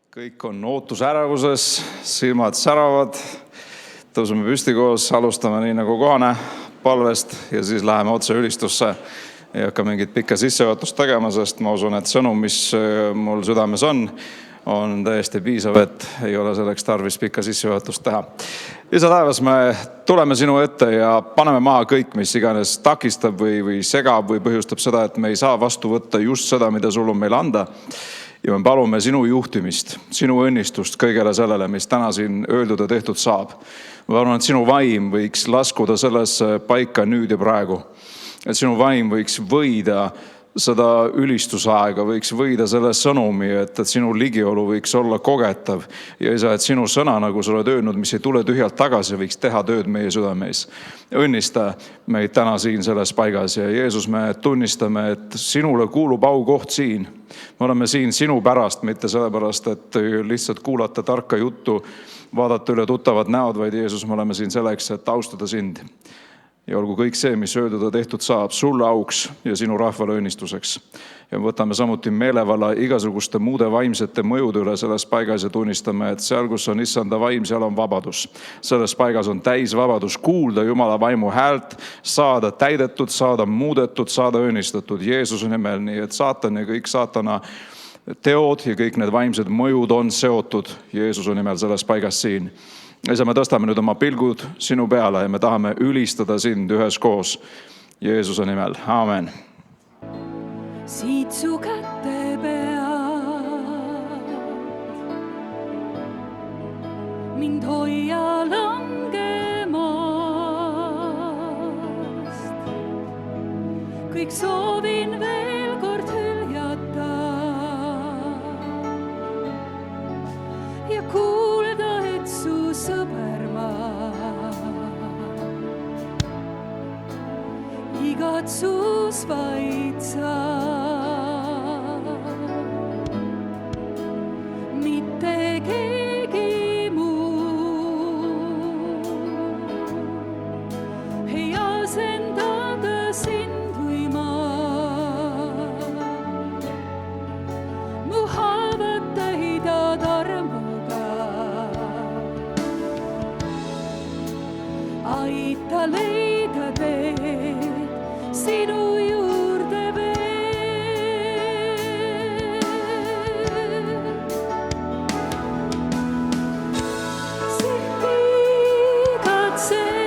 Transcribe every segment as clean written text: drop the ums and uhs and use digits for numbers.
Kõik on ootusärevuses, silmad säravad, tõuseme püsti koos, alustame nii nagu kohane palvest ja siis läheme otse ülistusse. Ei hakka mingit pikka sissejuhatust tegema, sest ma usun, et sõnum, mis mul südames on täiesti piisav, et ei ole selleks tarvis pikka sissejuhatust teha. Isa taevas, me tuleme sinu ette ja paneme maha kõik, mis iganes takistab või segab või põhjustab seda, et me ei saa vastu võtta just seda, mida sul on meil anda. Ja me palume sinu juhtimist, sinu õnnistust kõigele sellele, mis täna siin öeldud ja tehtud saab. Ma palun, et sinu vaim võiks laskuda sellesse paika nüüd ja praegu. Et sinu vaim võiks võida seda ülistusaega, võiks võida selle sõnumi, et sinu ligiolu võiks olla kogetav. Ja isa, et sinu sõna, nagu sa oled öelnud, mis ei tule tühjalt tagasi, võiks teha tööd meie südameis. Õnnista meid täna siin selles paigas ja Jeesus, me tunnistame, et sinule kuulub aukoht siin. Me oleme siin sinu pärast, mitte sellepärast, et lihtsalt kuulata tarka juttu, vaadata üle tuttavad näod, vaid Jeesus, me oleme siin selleks, et austada sind. Ja olgu kõik see, mis öeldud ja tehtud saab, sulle auks ja sinu rahvale õnnistuseks. Ja võtame samuti meelevalla igasuguste muude vaimsete mõjude üle selles paigas ja tunnistame, et seal, kus on issanda vaim, seal on vabadus. Selles paigas on täis vabadus kuulda Jumala vaimu häält, saada täidetud, saada muudetud, saada õnnistatud Jeesuse nimel, nii et saatan ja kõik saatana teod ja kõik need vaimsed mõjud on seotud Jeesuse nimel selles paigas siin. Isa, me tõstame nüüd oma pilgud sinu peale ja me tahame ülistada sind üheskoos Jeesuse nimel. Aamen. Siit su kätte pead, mind hoia langemast. Kõik soovin veel kord hüljata ja kuulda, et su sõber ma igatsus vaid sa, mitte keegi muu ei asendada sind või ma. Mu haavad täidad armuga, aita leida teed sinu juurde veel. Sind igatsen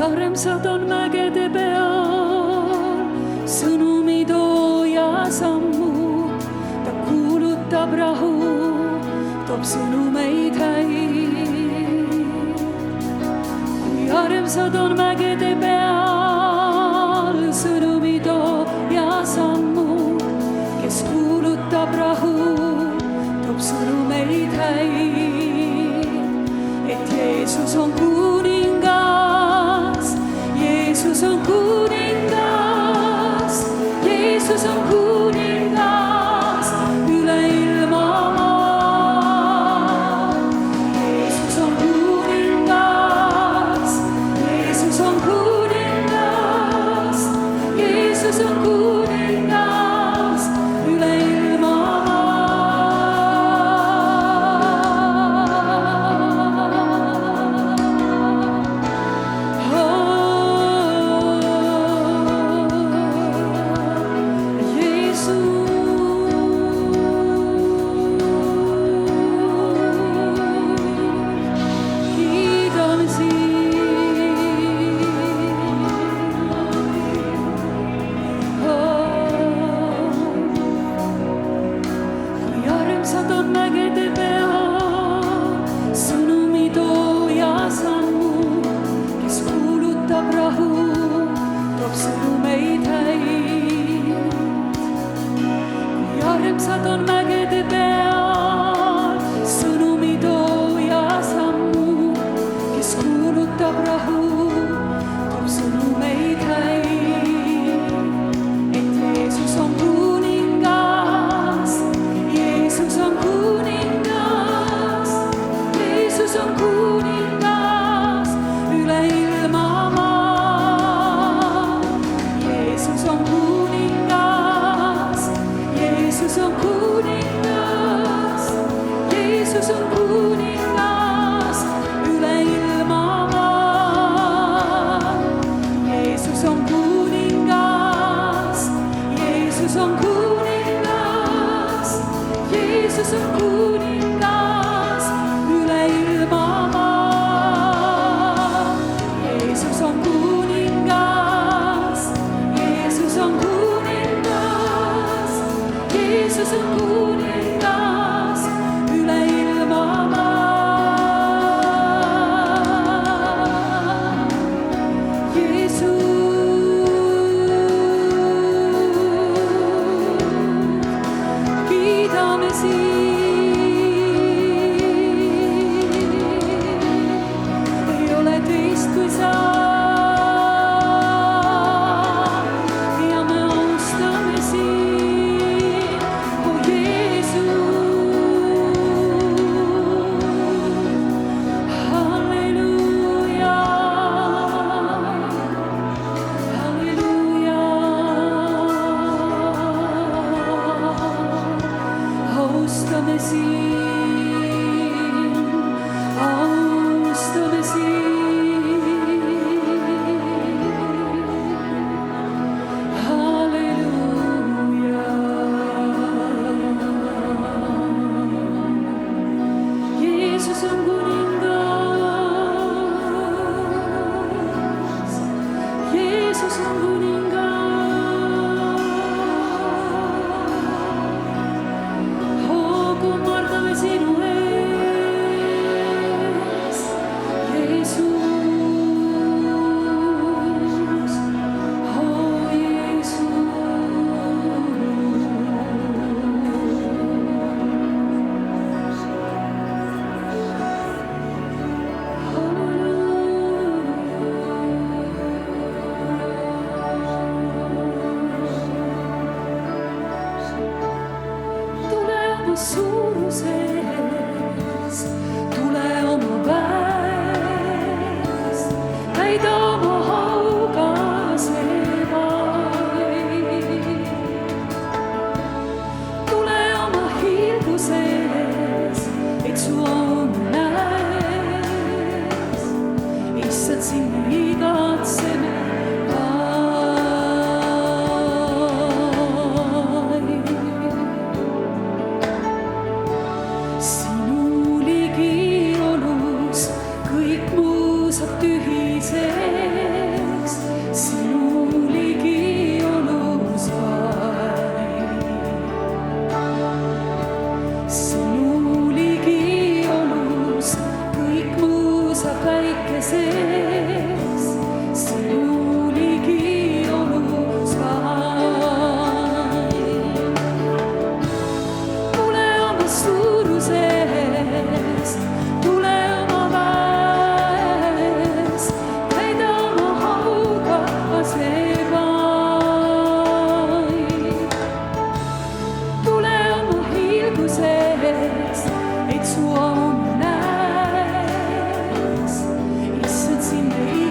armsad on mägede peal, sõnumi tooja sammud, ta kuulutab rahu, toob sõnumeid häid. Kui armsad on mägede peal, sõnumi tooja sammud, kes kuulutab rahu, toob sõnumeid häid. Et Jeesus on kuningas, Jeesus on kuningas, Jeesus on kuningas üle ilma maa. Jeesus on kuningas, Jeesus on kuningas, Jeesus on kuningas üle ilma maa. sa päike sees, sinu ligi olus vaid. Tule oma suuruses, tule oma väes, täida oma hauga see vaid. Tule oma hiilguses, et su aum näes, issand sind ei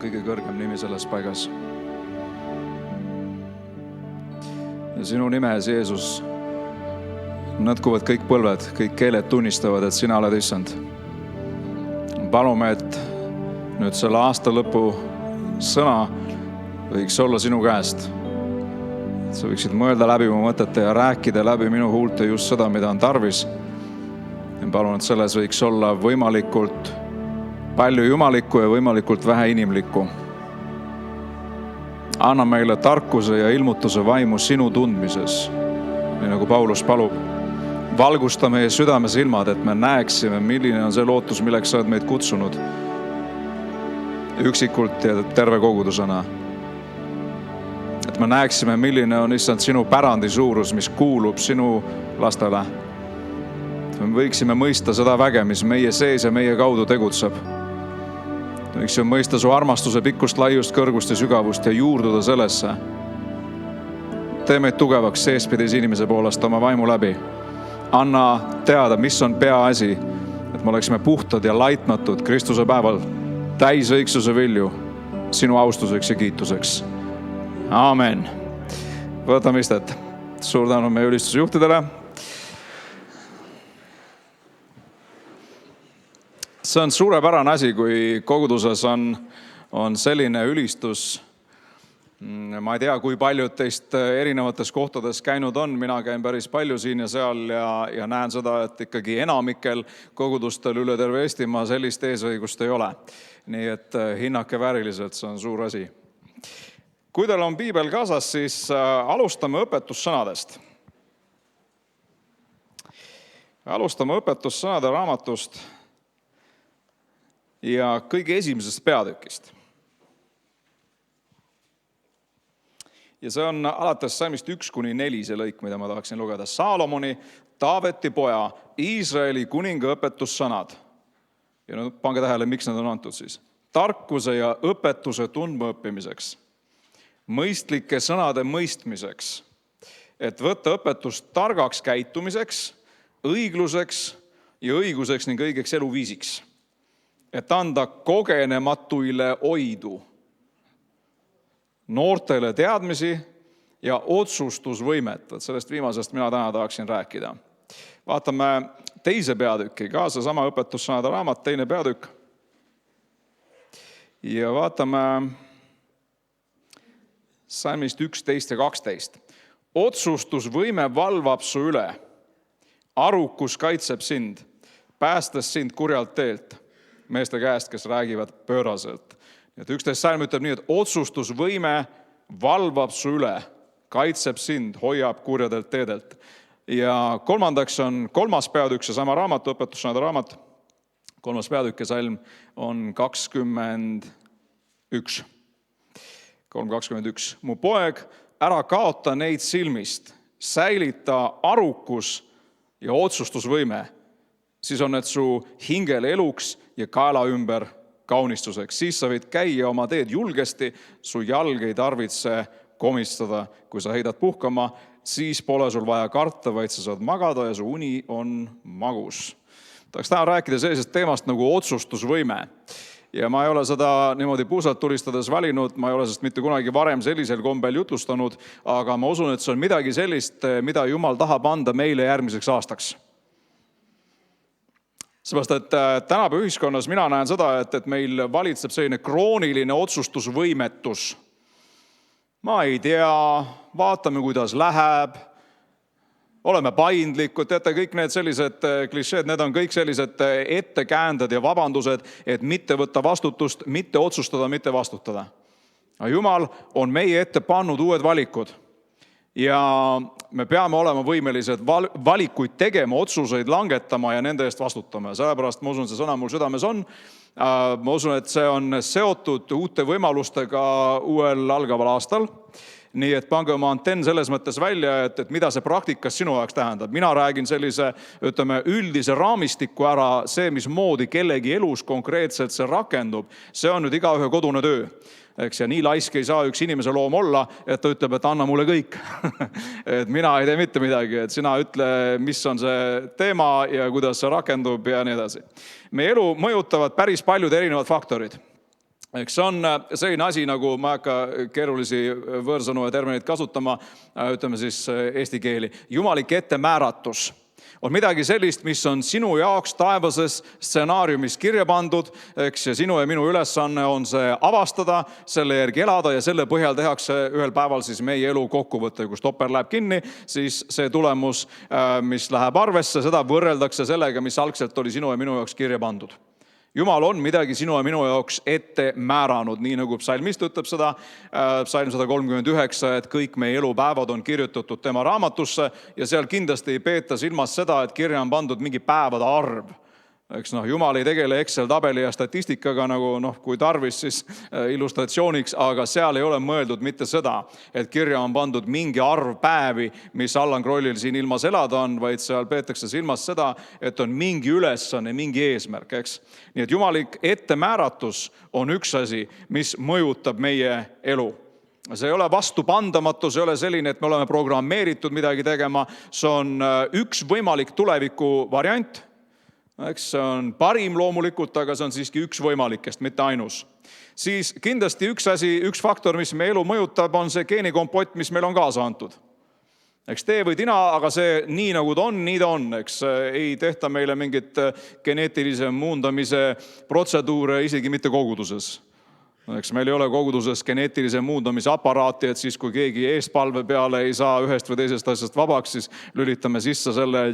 kõige kõrgem nimi selles paigas. Ja sinu nimes, Jeesus, nõtkuvad kõik põlved, kõik keeled tunnistavad, et sina oled Issand. Palume, et nüüd selle aasta lõpu sõna võiks olla sinu käest. Sa võiksid mõelda läbi mu mõtete ja rääkida läbi minu huulte just seda, mida on tarvis. Ja palun, et selles võiks olla võimalikult palju jumalikku ja võimalikult vähe inimlikku. Anna meile tarkuse ja ilmutuse vaimu sinu tundmises, nii nagu Paulus palub. Valgusta meie südame silmad, et me näeksime, milline on see lootus, milleks sa oled meid kutsunud. Üksikult ja terve kogudusena. Et me näeksime, milline on issand sinu pärandi suurus, mis kuulub sinu lastele. Me võiksime mõista seda väge, mis meie sees ja meie kaudu tegutseb. Me võiksime mõista su armastuse pikkust, laiust, kõrgust ja sügavust ja juurduda sellesse. Tee meid tugevaks seespidis inimese poolest oma vaimu läbi. Anna teada, mis on peaasi, et me oleksime puhtad ja laitmatud Kristuse päeval täis õigsuse vilju sinu austuseks ja kiituseks. Aamen. Võtame istet. Suur tänu meie ülistusjuhtidele. See on suurepärane asi, kui koguduses on selline ülistus. Ma ei tea, kui paljud teist erinevates kohtades käinud on. Mina käin päris palju siin ja seal ja näen seda, et ikkagi enamikel kogudustel üle terve Eestimaa sellist eesõigust ei ole. Nii et hinnake vääriliselt, see on suur asi. Kui teil on piibel kaasas, siis alustame õpetussõnadest. Alustame õpetussõnade raamatust ja kõige esimesest peatükist. Ja see on alates salmist 1-4 see lõik, mida ma tahaksin lugeda. Saalomoni, Taaveti poja, Iisraeli kuninga õpetussõnad. Ja nüüd pange tähele, miks need on antud siis. Tarkuse ja õpetuse tundmaõppimiseks. Mõistlike sõnade mõistmiseks, et võtta õpetust targaks käitumiseks, õigluseks ja õiguseks ning õigeks eluviisiks, et anda kogenematuile oidu, noortele teadmisi ja otsustusvõimet. Sellest viimasest mina täna tahaksin rääkida. Vaatame teise peatükki, ka see sama õpetussõnade raamat, teine peatükk. Ja vaatame salmist 11 ja 12. Otsustusvõime valvab su üle. Arukus kaitseb sind, päästes sind kurjalt teelt, meeste käest, kes räägivad pööraselt. 11 salm ütleb nii, et otsustusvõime valvab su üle, kaitseb sind, hoiab kurjadelt teedelt. Ja kolmandaks on kolmas peatükk, see sama raamat, õpetussõnade raamat. Kolmas peatükk ja salm on 21. 3.21. Mu poeg, ära kaota neid silmist, säilita arukus ja otsustusvõime. Siis on need su hingele eluks ja kaela ümber kaunistuseks. Siis sa võid käia oma teed julgesti, su jalg ei tarvitse komistada. Kui sa heidad puhkama, siis pole sul vaja karta, vaid sa saad magada ja su uni on magus. Tahaks täna rääkida sellisest teemast nagu otsustusvõime. Ja ma ei ole seda niimoodi puusalt tulistades valinud, ma ei ole sellest mitte kunagi varem sellisel kombel jutustanud, aga ma usun, et see on midagi sellist, mida Jumal tahab anda meile järgmiseks aastaks. Seepärast, et tänapäeva ühiskonnas mina näen seda, et meil valitseb selline krooniline otsustusvõimetus. Ma ei tea, vaatame, kuidas läheb, oleme paindlikud, teate, kõik need sellised klišeed, need on kõik sellised ettekäänded ja vabandused, et mitte võtta vastutust, mitte otsustada, mitte vastutada. Aga Jumal on meie ette pannud uued valikud ja me peame olema võimelised valikuid tegema, otsuseid langetama ja nende eest vastutama. Sellepärast ma usun, see sõna mul südames on. Ma usun, et see on seotud uute võimalustega uuel algaval aastal. Nii et pange oma antenn selles mõttes välja, et mida see praktikas sinu jaoks tähendab. Mina räägin sellise, üldise raamistiku ära, see, mis moodi kellegi elus konkreetselt see rakendub. See on nüüd igaühe kodune töö. Eks, ja nii laisk ei saa üks inimese loom olla, et ta ütleb, et anna mulle kõik. Et mina ei tee mitte midagi, et sina ütle, mis on see teema ja kuidas see rakendub ja nii edasi. Meie elu mõjutavad päris paljud erinevad faktorid. Eks see on selline asi, nagu ma ei hakka keerulisi võõrsõnu ja termineid kasutama, ütleme siis eesti keeli. Jumalik ettemääratus on midagi sellist, mis on sinu jaoks taevases stsenaariumis kirja pandud, eks, ja sinu ja minu ülesanne on see avastada, selle järgi elada ja selle põhjal tehakse ühel päeval siis meie elu kokkuvõte. Kui stopper läheb kinni, siis see tulemus, mis läheb arvesse, seda võrreldakse sellega, mis algselt oli sinu ja minu jaoks kirja pandud. Jumal on midagi sinu ja minu jaoks ette määranud, nii nagu psalmist ütleb seda, psalm 139, et kõik meie elupäevad on kirjutatud tema raamatusse ja seal kindlasti ei peeta silmas seda, et kirja on pandud mingi päevade arv. Eks Jumal ei tegele Excel-tabeli ja statistikaga nagu kui tarvis siis illustratsiooniks, aga seal ei ole mõeldud mitte seda, et kirja on pandud mingi arv päevi, mis Allan Krollil siin ilmas elada on, vaid seal peetakse silmas seda, et on mingi ülesanne, mingi eesmärk, eks. Nii et jumalik ettemääratus on üks asi, mis mõjutab meie elu. See ei ole vastupandamatu, see ei ole selline, et me oleme programmeeritud midagi tegema, see on üks võimalik tuleviku variant. Eks see on parim loomulikult, aga see on siiski üks võimalikest, mitte ainus. Siis kindlasti üks faktor, mis meie elu mõjutab, on see geenikompott, mis meil on kaasa antud. Eks tee või tina, aga see nii nagu ta on, nii ta on. Eks ei tehta meile mingit geneetilise muundamise protseduure isegi mitte koguduses. Eks meil ei ole koguduses geneetilise muundamise aparaati, et siis kui keegi eespalve peale ei saa ühest või teisest asjast vabaks, siis lülitame sisse selle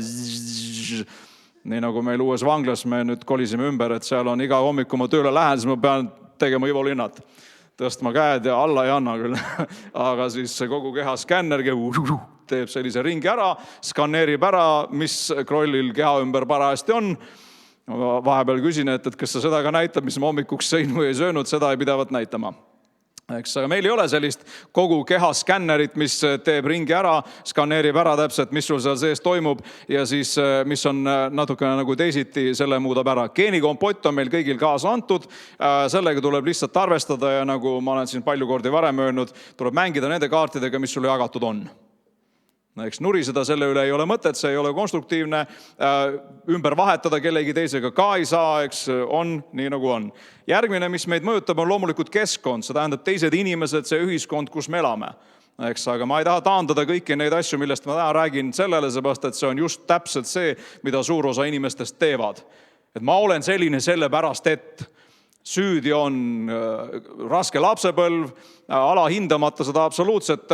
nii nagu meil uues vanglas, me nüüd kolisime ümber, et seal on iga hommiku ma tööle lähen, siis ma pean tegema Ivo Linnat. Tõstma käed ja alla ei anna küll. Aga siis kogu keha skänner teeb sellise ringi ära, skanneerib ära, mis Krollil keha ümber parajasti on. Vahepeal küsin, et kas sa seda ka näitab, mis ma hommikuks sõin või ei söönud, seda ei pidavat näitama. Eks, aga meil ei ole sellist kogu keha skännerit, mis teeb ringi ära, skanneerib ära täpselt, mis sul seal sees toimub ja siis mis on natukene nagu teisiti, selle muudab ära. Geenikompott on meil kõigil kaasa antud, sellega tuleb lihtsalt arvestada ja nagu ma olen siin palju kordi varem öelnud, tuleb mängida nende kaartidega, mis sulle jagatud on. Eks nuriseda selle üle ei ole mõtet, see ei ole konstruktiivne, ümber vahetada kellegi teisega ka ei saa, eks on nii nagu on. Järgmine, mis meid mõjutab, on loomulikult keskkond, see tähendab teised inimesed, see ühiskond, kus me elame. Eks, aga ma ei taha taandada kõiki neid asju, millest ma täna räägin sellele, seepärast, et see on just täpselt see, mida suur osa inimestest teevad. Et ma olen selline sellepärast, et süüdi on raske lapsepõlv, alahindamata seda absoluutselt,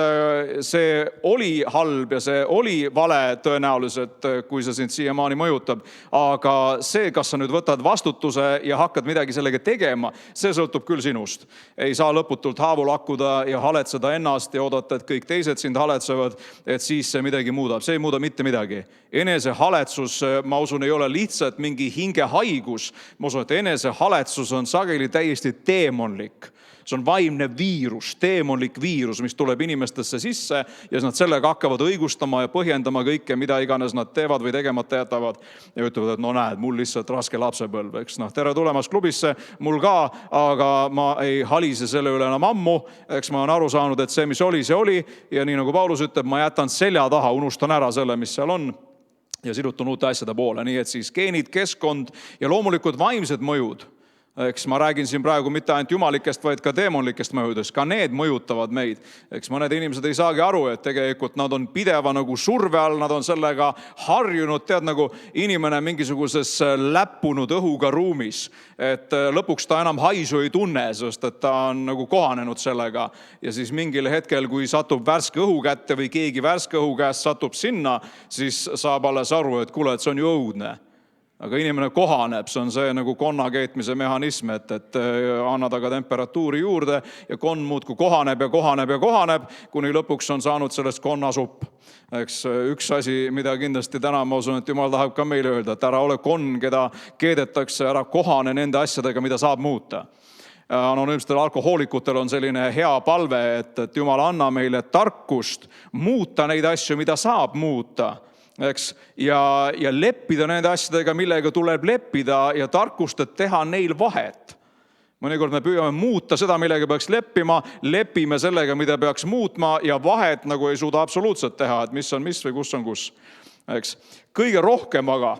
see oli halb ja see oli vale tõenäoliselt, kui see sind siiamaani mõjutab. Aga see, kas sa nüüd võtad vastutuse ja hakkad midagi sellega tegema, see sõltub küll sinust. Ei saa lõputult haavu lakkuda ja haletseda ennast ja oodata, et kõik teised sind haletsevad, et siis see midagi muudab. See ei muuda mitte midagi. Enesehaletsus, ma usun, ei ole lihtsalt mingi hingehaigus. Ma usun, et enesehaletsus on sageli täiesti teemonlik. See on vaimne viirus, teemonlik viirus, mis tuleb inimestesse sisse ja siis nad sellega hakkavad õigustama ja põhjendama kõike, mida iganes nad teevad või tegemata jätavad. Ja ütlevad, et no näed, mul lihtsalt raske lapsepõlv. Eks, tere tulemast klubisse, mul ka, aga ma ei halise selle üle enam ammu. Eks ma olen aru saanud, et see, mis oli, see oli. Ja nii nagu Paulus ütleb, ma jätan selja taha, unustan ära selle, mis seal on ja sidutun uute asjade poole. Nii et siis geenid, keskkond ja loomulikult vaimsed mõjud. Eks ma räägin siin praegu mitte ainult jumalikest, vaid ka teemonlikest mõjudest. Ka need mõjutavad meid. Eks mõned inimesed ei saagi aru, et tegelikult nad on pideva nagu surve all, nad on sellega harjunud, tead nagu inimene mingisuguses läppunud õhuga ruumis. Et lõpuks ta enam haisu ei tunne, sest et ta on nagu kohanenud sellega. Ja siis mingil hetkel, kui satub värske õhu kätte või keegi värske õhu käest satub sinna, siis saab alles aru, et kuule, et see on ju õudne. Aga inimene kohaneb, see on see nagu konna keetmise mehhanism, et annad aga temperatuuri juurde ja konn muudku kohaneb ja kohaneb ja kohaneb, kuni lõpuks on saanud sellest konnasupp. Eks üks asi, mida kindlasti täna ma usun, et Jumal tahab ka meile öelda, et ära ole konn, keda keedetakse, ära kohane nende asjadega, mida saab muuta. Anonüümsetel alkohoolikutel on selline hea palve, et Jumal anna meile tarkust muuta neid asju, mida saab muuta. Eks, ja leppida nende asjadega, millega tuleb leppida ja tarkust, et teha neil vahet. Mõnikord me püüame muuta seda, millega peaks leppima, lepime sellega, mida peaks muutma ja vahet nagu ei suuda absoluutselt teha, et mis on mis või kus on kus. Eks. Kõige rohkem aga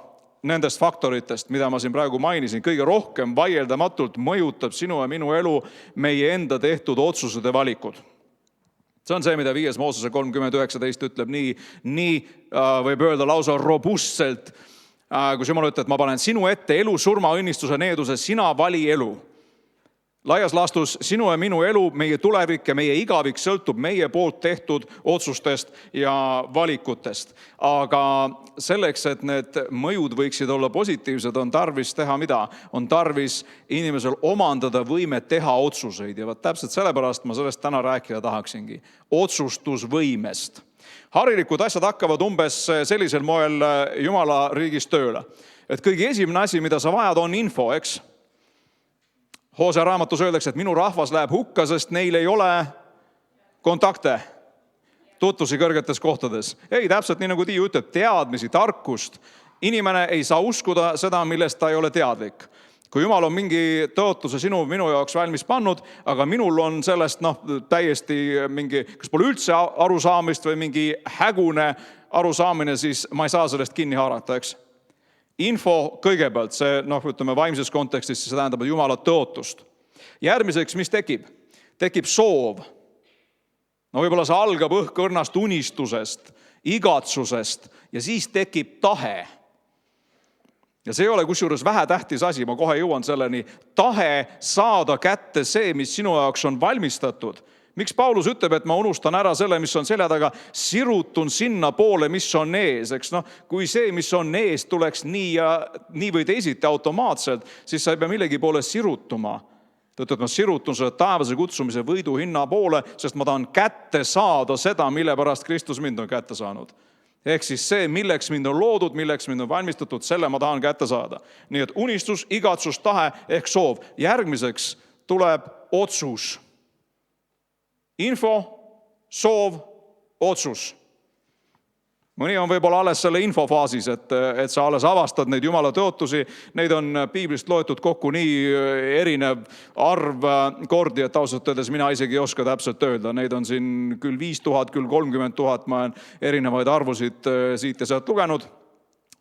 nendest faktoritest, mida ma siin praegu mainisin, kõige rohkem vaieldamatult mõjutab sinu ja minu elu meie enda tehtud otsused ja valikud. See on see, mida 5. Moosese 30:19 ütleb nii võib öelda lausa robustselt, kus Jumal ütleb, et ma panen sinu ette elu, surma, õnnistuse, needuse, sina vali elu. Laias laastus sinu ja minu elu, meie tulevik ja meie igavik sõltub meie poolt tehtud otsustest ja valikutest. Aga selleks, et need mõjud võiksid olla positiivsed, on tarvis teha mida? On tarvis inimesel omandada võime teha otsuseid. Ja täpselt sellepärast ma sellest täna rääkida tahaksingi. Otsustusvõimest. Harilikud asjad hakkavad umbes sellisel moel Jumala riigis tööle. Et kõige esimene asi, mida sa vajad, on info, eks? Hoosea raamatus öeldakse, et minu rahvas läheb hukka, sest neil ei ole kontakte, tutvusi kõrgetes kohtades. Ei, täpselt nii nagu Tiiu ütleb, teadmisi, tarkust. Inimene ei saa uskuda seda, millest ta ei ole teadlik. Kui Jumal on mingi tõotuse minu jaoks valmis pannud, aga minul on sellest täiesti mingi, kas pole üldse arusaamist või mingi hägune arusaamine, siis ma ei saa sellest kinni haarata, eks? Info kõigepealt, see ütleme vaimses kontekstis, see tähendab Jumala tõotust. Järgmiseks, mis tekib? Tekib soov. Võib-olla see algab õhkõrnast unistusest, igatsusest ja siis tekib tahe. Ja see ei ole kusjuures vähetähtis asi, ma kohe jõuan selleni. Tahe saada kätte see, mis sinu jaoks on valmistatud. Miks Paulus ütleb, et ma unustan ära selle, mis on selja taga, sirutun sinna poole, mis on ees. Eks kui see, mis on ees, tuleks nii või teisiti automaatselt, siis sa ei pea millegi poole sirutuma. Tõttu, et ma sirutun selle taevase kutsumise võidu hinna poole, sest ma tahan kätte saada seda, mille pärast Kristus mind on kätte saanud. Ehk siis see, milleks mind on loodud, milleks mind on valmistatud, selle ma tahan kätte saada. Nii et unistus, igatsus, tahe ehk soov. Järgmiseks tuleb otsus. Info, soov, otsus. Mõni on võib-olla alles selle infofaasis, et sa alles avastad neid Jumala tõotusi. Neid on piiblist loetud kokku nii erinev arv kordi, et ausalt öeldes mina isegi ei oska täpselt öelda. Neid on siin küll 5000, küll 30 000. Ma olen erinevaid arvusid siit ja sealt lugenud.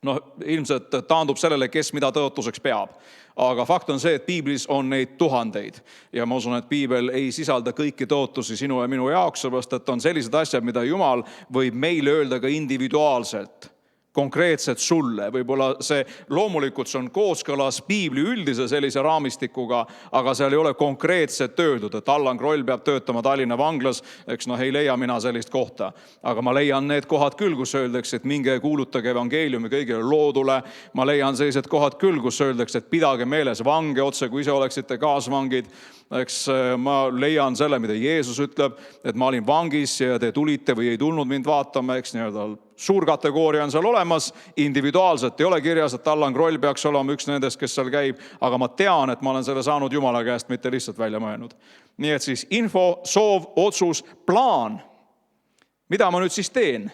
Ilmselt taandub sellele, kes mida tõotuseks peab. Aga fakt on see, et piiblis on neid tuhandeid. Ja ma usun, et piibel ei sisalda kõiki tõotusi sinu ja minu jaoks, sellepärast et on sellised asjad, mida Jumal võib meile öelda ka individuaalselt. Konkreetselt sulle. Võib-olla see loomulikult see on kooskõlas piibli üldise sellise raamistikuga, aga seal ei ole konkreetselt öeldud, et Allan Kroll peab töötama Tallinna vanglas, eks ei leia mina sellist kohta. Aga ma leian need kohad küll, kus öeldakse, et minge kuulutage evangeeliumi kõigile loodule. Ma leian sellised kohad küll, kus öeldakse, et pidage meeles vange otse, kui ise oleksite kaasvangid. Eks ma leian selle, mida Jeesus ütleb, et ma olin vangis ja te tulite või ei tulnud mind vaatama, eks suur kategooria on seal olemas, individuaalselt ei ole kirjas, et Allan Kroll peaks olema üks nendest, kes seal käib, aga ma tean, et ma olen selle saanud Jumala käest, mitte lihtsalt välja mõelnud. Nii et siis info, soov, otsus, plaan. Mida ma nüüd siis teen?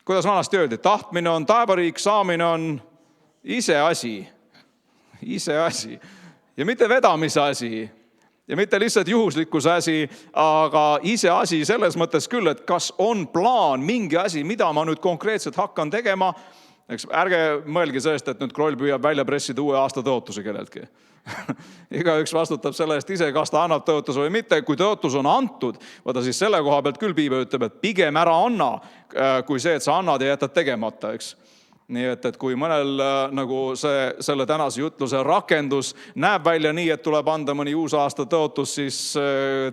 Kuidas vanasti öeldi? Tahtmine on taevariik, saamine on ise asi. Ja mitte vedamise asi. Ja mitte lihtsalt juhuslikkuse asi, aga ise asi selles mõttes küll, et kas on plaan, mingi asi, mida ma nüüd konkreetselt hakkan tegema. Ärge mõelge sellest, et nüüd Kroll püüab välja pressida uue aasta tõotusi kelleltki. Igaüks vastutab selle eest ise, kas ta annab tõotuse või mitte. Kui tõotus on antud, vaata siis selle koha pealt küll piibel ütleb, et pigem ära anna, kui see, et sa annad ja jätad tegemata, eks. Nii et kui mõnel nagu selle tänase jutluse rakendus näeb välja nii, et tuleb anda mõni uus aasta tõotus, siis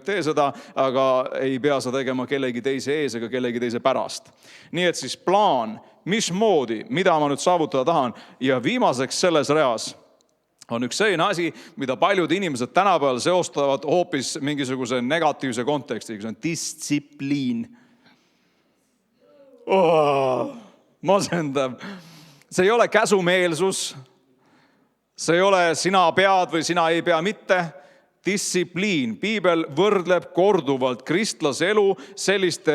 tee seda, aga ei pea sa tegema kellegi teise ees ega kellegi teise pärast. Nii et siis plaan, mismoodi, mida ma nüüd saavutada tahan. Ja viimaseks selles reas on üks selline asi, mida paljud inimesed tänapäeval seostavad hoopis mingisuguse negatiivse kontekstiga, see on distsipliin. Masendab. See ei ole käsumeelsus, see ei ole sina pead või sina ei pea mitte. Distsipliin. Piibel võrdleb korduvalt kristlase elu selliste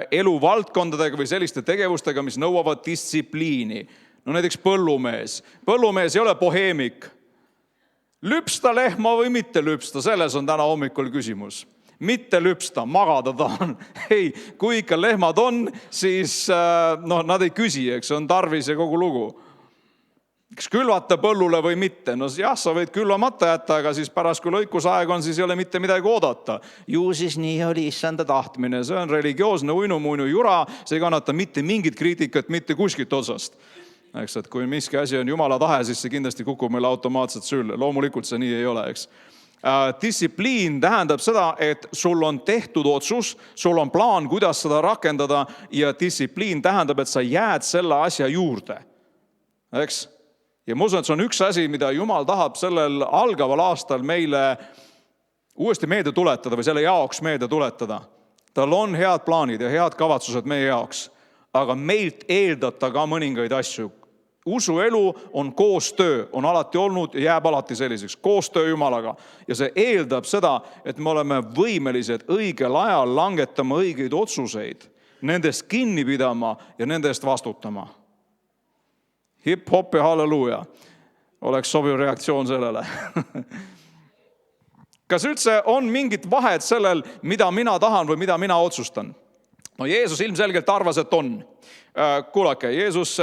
eluvaldkondadega või selliste tegevustega, mis nõuavad distsipliini. Näiteks põllumees. Põllumees ei ole boheemik. Lüpsta lehma või mitte lüpsta, selles on täna hommikul küsimus. Mitte lüpsta, magada tahan. Ei, kui ikka lehmad on, siis nad ei küsi, eks on tarvis ja kogu lugu. kas külvata põllule või mitte. No jah, sa võid külvamata jätta, aga siis pärast, kui lõikusaeg on, siis ei ole mitte midagi oodata. Ju siis nii oli issanda tahtmine. See on religioosne uinu-muinu jura, see ei kannata mitte mingit kriitikat, mitte kuskilt otsast. Eks, et kui miski asi on Jumala tahe, siis see kindlasti kukub meile automaatselt sülle. Loomulikult see nii ei ole, eks. Distsipliin tähendab seda, et sul on tehtud otsus, sul on plaan, kuidas seda rakendada ja distsipliin tähendab, et sa jääd selle asja juurde. Eks? Ja ma usun, et see on üks asi, mida Jumal tahab sellel algaval aastal meile uuesti meelde tuletada või selle jaoks meelde tuletada. Tal on head plaanid ja head kavatsused meie jaoks, aga meilt eeldab ta ka mõningaid asju. Usuelu on koostöö, on alati olnud ja jääb alati selliseks, koostöö Jumalaga. Ja see eeldab seda, et me oleme võimelised õigel ajal langetama õigeid otsuseid, nendest kinni pidama ja nende eest vastutama. Hip-hop ja halleluuja oleks sobiv reaktsioon sellele. Kas üldse on mingit vahet sellel, mida mina tahan või mida mina otsustan? No Jeesus ilmselgelt arvas, et on. Kuulake, Jeesus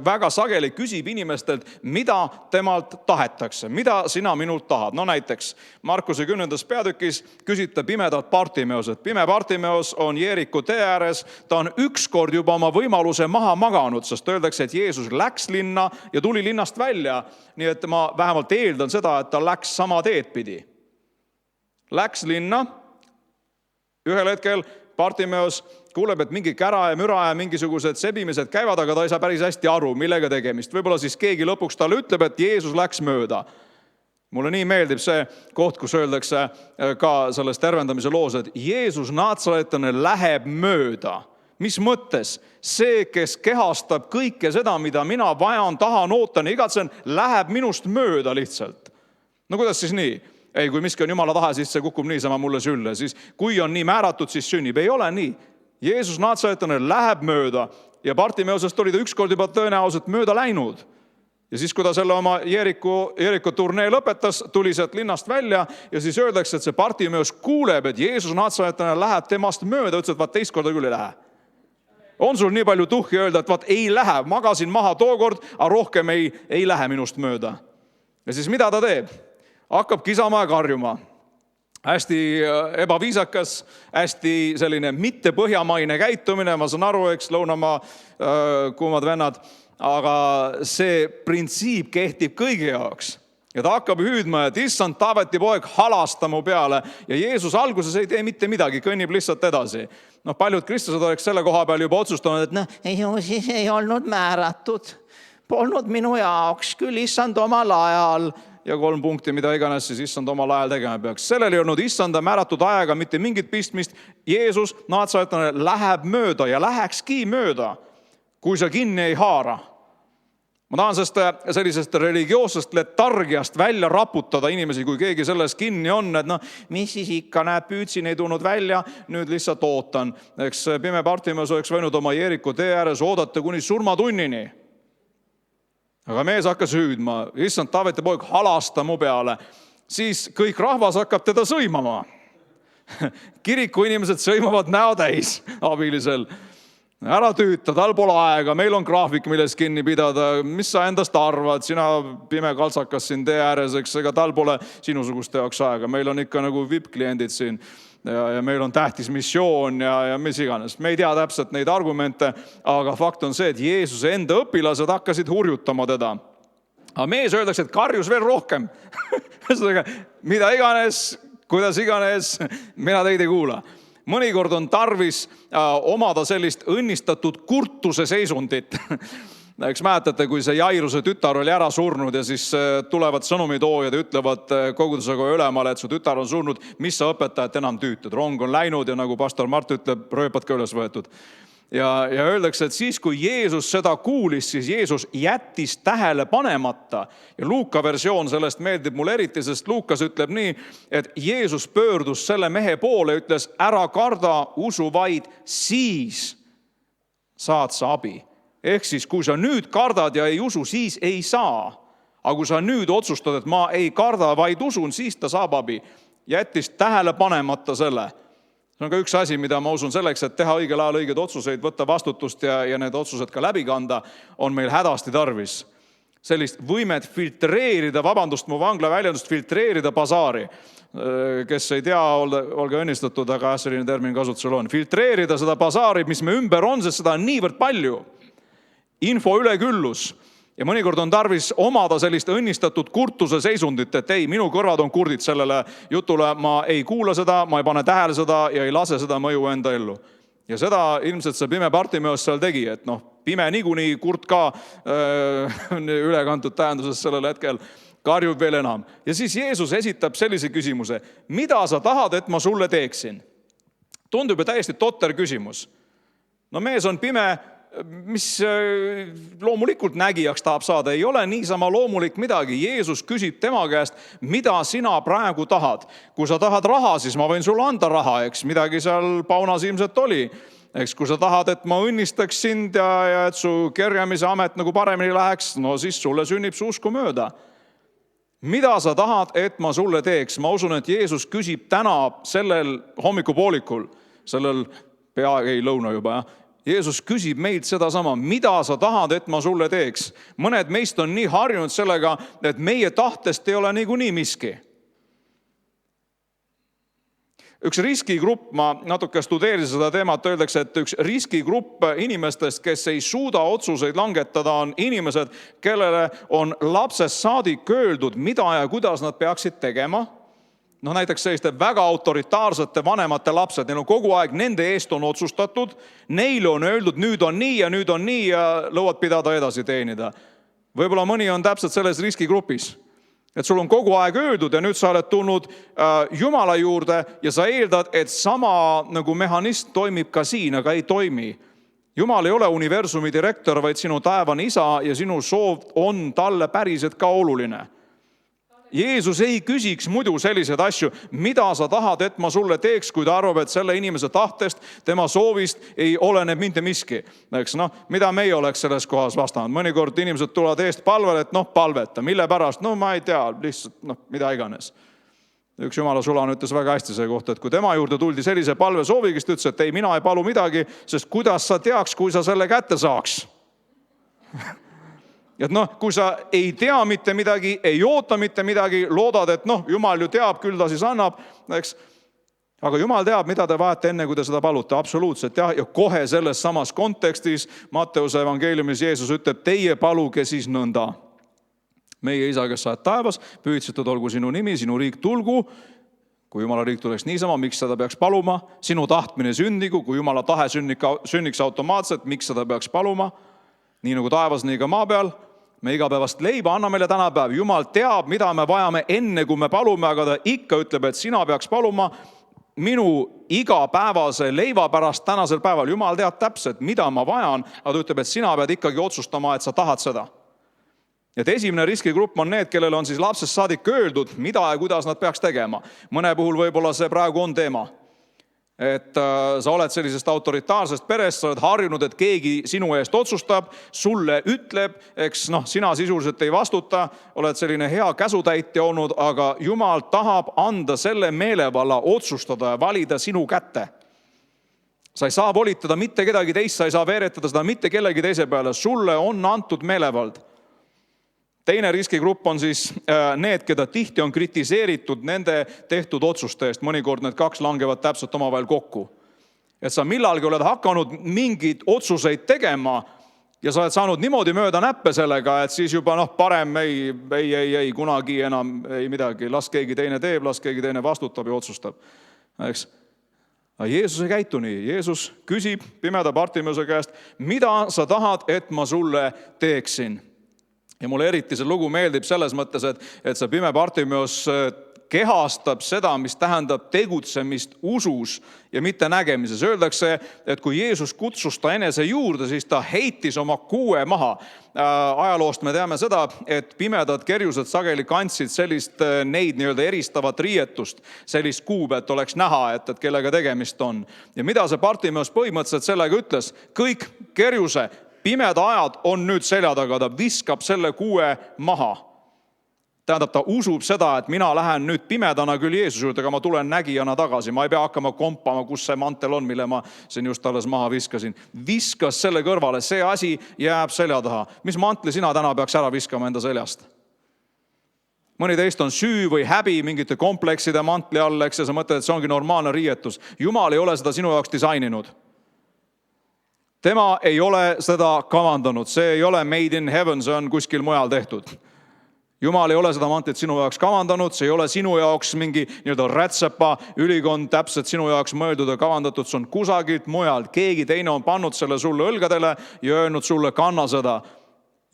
väga sageli küsib inimestelt, mida temalt tahetakse, mida sina minult tahad. No näiteks Markuse 10. peatükis küsib ta pimedat Bartimeoset. Pime Bartimeos on Jeeriku tee ääres, ta on ükskord juba oma võimaluse maha maganud, sest öeldakse, et Jeesus läks linna ja tuli linnast välja. Nii et ma vähemalt eeldan seda, et ta läks sama teed pidi. Läks linna, ühel hetkel Bartimeos kuuleb, et mingi kära ja müra ja mingisugused sebimised käivad, aga ta ei saa päris hästi aru, millega tegemist. Võib-olla siis keegi lõpuks talle ütleb, et Jeesus läks mööda. Mulle nii meeldib see koht, kus öeldakse ka selles tervendamise loos, et Jeesus Naatsaretane läheb mööda. Mis mõttes? See, kes kehastab kõike seda, mida mina vajan, tahan, ootan ja igatsen, läheb minust mööda lihtsalt. No kuidas siis nii? Ei, kui miski on Jumala tahe, siis see kukub niisama mulle sülle. Siis, kui on nii määratud, siis sünnib. Ei ole nii. Jeesus Naatsaretane läheb mööda ja Bartimeosest oli ta ükskord juba tõenäoliselt mööda läinud. Ja siis, kui ta selle oma Jeeriku turnee lõpetas, tuli sealt linnast välja ja siis öeldakse, et see Bartimeos kuuleb, et Jeesus Naatsaretane läheb temast mööda. Ütles, et vaat teist korda küll ei lähe. On sul nii palju tuhhi öelda, et vaat ei lähe, magasin maha tookord, aga rohkem ei lähe minust mööda. Ja siis mida ta teeb? Hakkab kisama ja karjuma. Hästi ebaviisakas, hästi selline mitte põhjamaine käitumine, ma saan aru, eks, lõunamaa kuumad vennad, aga see printsiip kehtib kõigi jaoks. Ja ta hakkab hüüdma, et issand Taaveti poeg, halasta mu peale. Ja Jeesus alguses ei tee mitte midagi, kõnnib lihtsalt edasi. No, paljud kristlased oleks selle koha peal juba otsustanud, et ju siis ei olnud määratud. Polnud minu jaoks, küll issand omal ajal. Ja 3 punkti, mida iganes siis issand omal ajal tegema peaks. Sellel ei olnud issanda määratud ajaga mitte mingit pistmist. Jeesus Naatsaretane läheb mööda ja lähekski mööda, kui sa kinni ei haara. Ma tahan sellisest religioossest letargiast välja raputada inimesi, kui keegi selles kinni on, et mis siis ikka näeb, püüdsin, ei tulnud välja, nüüd lihtsalt ootan. Eks pime Bartimeos oleks võinud oma Jeeriku tee ääres oodata kuni surmatunnini. Aga mees hakkas hüüdma, issand Taaveti poeg, halasta mu peale. Siis kõik rahvas hakkab teda sõimama. Kiriku inimesed sõimavad näo täis abilisel. Ära tüüta, tal pole aega, meil on graafik, milles kinni pidada. Mis sa endast arvad? Sina pime kaltsakas siin tee ääres, eks, ega tal pole sinusuguste jaoks aega. Meil on ikka nagu VIP-kliendid siin. Ja meil on tähtis missioon ja mis iganes. Me ei tea täpselt neid argumente, aga fakt on see, et Jeesuse enda õpilased hakkasid hurjutama teda. Aga mees öeldakse, et karjus veel rohkem. Mida iganes, kuidas iganes, mina teid ei kuula. Mõnikord on tarvis omada sellist õnnistatud kurtuse seisundit. Eks mäletate, kui see Jairuse tütar oli ära surnud ja siis tulevad sõnumitoojad ja ütlevad kogudusekoja ülemale, et su tütar on surnud, mis sa õpetajat enam tüütad. Rong on läinud ja nagu pastor Mart ütleb, rööpad ka üles võetud. Ja öeldakse, et siis, kui Jeesus seda kuulis, siis Jeesus jättis tähele panemata. Ja Luuka versioon sellest meeldib mulle eriti, sest Luukas ütleb nii, et Jeesus pöördus selle mehe poole ja ütles, ära karda, usu vaid, siis saad sa abi. Ehk siis, kui sa nüüd kardad ja ei usu, siis ei saa. Aga kui sa nüüd otsustad, et ma ei karda, vaid usun, siis ta saab abi. Jättis tähele panemata selle. See on ka üks asi, mida ma usun selleks, et teha õigel ajal õiged otsuseid, võtta vastutust ja need otsused ka läbi kanda, on meil hädasti tarvis. sellist võimet filtreerida, vabandust mu vangla väljendust, filtreerida basaari. Kes ei tea, olge õnnistatud, aga selline termin kasutusel on. Filtreerida seda basaari, mis me ümber on, sest seda on niivõrd palju. Info üleküllus. Ja mõnikord on tarvis omada sellist õnnistatud kurtuse seisundit, et ei, minu kõrvad on kurdid sellele jutule, ma ei kuula seda, ma ei pane tähele seda ja ei lase seda mõju enda ellu. Ja seda ilmselt see pime Bartimeus seal tegi, et pime niikuinii kurt ka ülekantud tähenduses sellel hetkel karjub veel enam. Ja siis Jeesus esitab sellise küsimuse, mida sa tahad, et ma sulle teeksin? Tundub ju täiesti totter küsimus. Mees on pime, mis loomulikult nägijaks tahab saada, ei ole niisama loomulik midagi. Jeesus küsib tema käest, mida sina praegu tahad. Kui sa tahad raha, siis ma võin sulle anda raha, eks midagi seal paunas ilmselt oli. Eks kui sa tahad, et ma õnnistaks sind ja et su kerjamise amet nagu paremini läheks, siis sulle sünnib su usku mööda. Mida sa tahad, et ma sulle teeks? Ma usun, et Jeesus küsib täna sellel hommikupoolikul, sellel peagi lõuna juba, Jeesus küsib meilt sedasama, mida sa tahad, et ma sulle teeks. Mõned meist on nii harjunud sellega, et meie tahtest ei ole niikuinii miski. Üks riskigrupp, ma natuke studeerisin seda teemat, öeldakse, et üks riskigrupp inimestest, kes ei suuda otsuseid langetada, on inimesed, kellele on lapsest saadik öeldud, mida ja kuidas nad peaksid tegema. Näiteks selliste väga autoritaarsete vanemate lapsed, neil on kogu aeg, nende eest on otsustatud, neile on öeldud, nüüd on nii ja lõuad pidada edasi teenida. Võib-olla mõni on täpselt selles riskigrupis, et sul on kogu aeg öeldud ja nüüd sa oled tulnud Jumala juurde ja sa eeldad, et sama nagu mehhanism toimib ka siin, aga ei toimi. Jumal ei ole universumi direktor, vaid sinu taevane isa ja sinu soov on talle päriselt ka oluline. Jeesus ei küsiks muidu selliseid asju, mida sa tahad, et ma sulle teeks, kui ta arvab, et selle inimese tahtest, tema soovist ei olene mitte miski. Eks, mida meie oleks selles kohas vastanud? Mõnikord inimesed tulevad eest palvele, et palveta. Mille pärast? Ma ei tea, lihtsalt mida iganes. Üks jumala sulane ütles väga hästi selle kohta, et kui tema juurde tuldi sellise palve sooviga, siis ta ütles, et ei, mina ei palu midagi, sest kuidas sa teaks, kui sa selle kätte saaks? Et kui sa ei tea mitte midagi, ei oota mitte midagi, loodad, et Jumal ju teab, küll ta siis annab, eks. Aga Jumal teab, mida te vajate enne, kui te seda palute, absoluutselt jah. Ja kohe selles samas kontekstis Matteuse evangeeliumis Jeesus ütleb, teie paluge siis nõnda. Meie isa, kes sa oled taevas, pühitsetud olgu sinu nimi, sinu riik tulgu. Kui Jumala riik tuleks niisama, miks seda peaks paluma? Sinu tahtmine sündigu, kui Jumala tahe sünniks automaatselt, miks seda peaks paluma? Nii nagu taevas, nii ka maa peal. Me igapäevast leiba anna meile tänapäev. Jumal teab, mida me vajame enne, kui me palume, aga ta ikka ütleb, et sina peaks paluma minu igapäevase leiva pärast tänasel päeval. Jumal teab täpselt, mida ma vajan, aga ta ütleb, et sina pead ikkagi otsustama, et sa tahad seda. Et esimene riskigrupp on need, kellel on siis lapsest saadik öeldud, mida ja kuidas nad peaks tegema. Mõne puhul võib-olla see praegu on teema. Et sa oled sellisest autoritaarsest perest, sa oled harjunud, et keegi sinu eest otsustab, sulle ütleb, eks sina sisuliselt ei vastuta, oled selline hea käsutäitja olnud, aga Jumal tahab anda selle meelevalla otsustada ja valida sinu kätte. Sa ei saa volitada mitte kedagi teist, sa ei saa veeretada seda mitte kellegi teise peale, sulle on antud meelevald. Teine riskigrupp on siis need, keda tihti on kritiseeritud nende tehtud otsuste eest. Mõnikord need kaks langevad täpselt omavahel kokku. Et sa millalgi oled hakanud mingeid otsuseid tegema ja sa oled saanud niimoodi mööda näppe sellega, et siis juba parem ei, kunagi enam ei midagi. Las keegi teine teeb, las keegi teine vastutab ja otsustab. Eks? Aga Jeesus ei käitu nii. Jeesus küsib pimeda Bartimeuse käest, mida sa tahad, et ma sulle teeksin? Ja mulle eriti see lugu meeldib selles mõttes, et see pime Bartimeus kehastab seda, mis tähendab tegutsemist usus ja mitte nägemises. Öeldakse, et kui Jeesus kutsus ta enese juurde, siis ta heitis oma kuue maha. Ajaloost me teame seda, et pimedad kerjused sageli kandsid sellist neid nii-öelda eristavat riietust, sellist kuube, et oleks näha, et kellega tegemist on. Ja mida see Bartimeus põhimõtteliselt sellega ütles? Kõik kerjuse pimeda ajad on nüüd selja taga, ta viskab selle kuue maha. Tähendab, ta usub seda, et mina lähen nüüd pimedana küll Jeesuse juurde, aga ma tulen nägijana tagasi. Ma ei pea hakkama kompama, kus see mantel on, mille ma siin just alles maha viskasin. Viskas selle kõrvale, see asi jääb selja taha. Mis mantli sina täna peaks ära viskama enda seljast? Mõni teist on süü või häbi mingite komplekside mantli all, eks, ja sa mõtled, et see ongi normaalne riietus. Jumal ei ole seda sinu jaoks disaininud. Tema ei ole seda kavandanud. See ei ole made in heaven, see on kuskil mujal tehtud. Jumal ei ole seda mantlit sinu jaoks kavandanud, see ei ole sinu jaoks mingi nii-öelda rätsepa ülikond täpselt sinu jaoks mõeldud ja kavandatud, see on kusagilt mujalt. Keegi teine on pannud selle sulle õlgadele ja öelnud sulle kanna seda.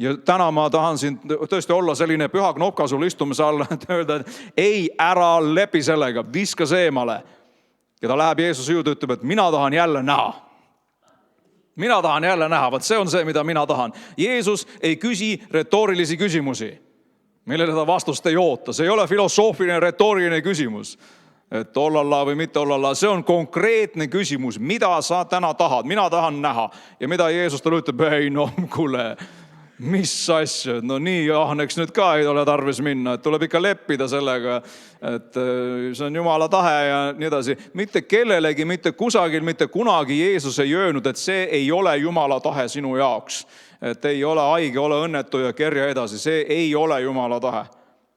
Ja täna ma tahan siin tõesti olla selline püha knopka sul istumise all, et öelda, et ei, ära lepi sellega, viska see eemale. Ja ta läheb Jeesuse juurde, ütleb, et mina tahan jälle näha. Mina tahan jälle näha, vaat see on see, mida mina tahan. Jeesus ei küsi retoorilisi küsimusi, millele ta vastust ei oota. See ei ole filosoofiline, retooriline küsimus, et ollalla või mitte ollalla. See on konkreetne küsimus, mida sa täna tahad. Mina tahan näha. Ja mida Jeesus talle ütleb, ei no kuule, mis asja, no nii ahneks nüüd ka ei ole tarvis minna, et tuleb ikka leppida sellega, et see on Jumala tahe ja nii edasi. Mitte kellelegi, mitte kusagil, mitte kunagi Jeesus ei öelnud, et see ei ole Jumala tahe sinu jaoks. Et ei ole haige, ole õnnetu ja kerja edasi. See ei ole Jumala tahe.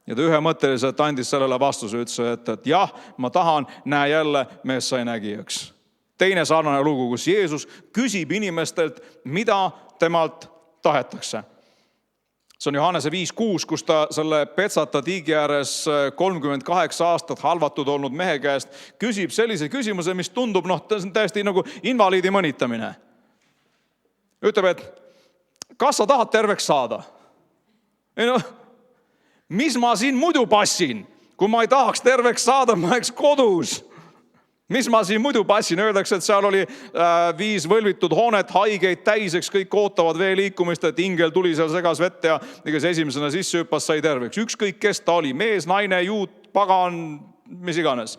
Ja ta ühemõtteliselt andis sellele vastuse, ütles, et jah, ma tahan, näe jälle, mees sai nägijaks. Teine sarnane lugu, kus Jeesus küsib inimestelt, mida temalt tahetakse. See on Johannese 5.6, kus ta selle Petsata tiigi ääres 38 aastat halvatud olnud mehe käest küsib sellise küsimuse, mis tundub, täiesti nagu invaliidi mõnitamine. Ütleb, et kas sa tahad terveks saada? Ei no, mis ma siin muidu passin? Kui ma ei tahaks terveks saada, ma oleks kodus. Mis ma siin muidu passin? Öeldakse, et seal oli 5 võlvitud hoonet, haigeid täiseks, kõik ootavad vee liikumist, et ingel tuli seal segas vett ja kes esimesena sisse hüppas, sai terveks. Ükskõik, kes ta oli, mees, naine, juut, pagan, mis iganes.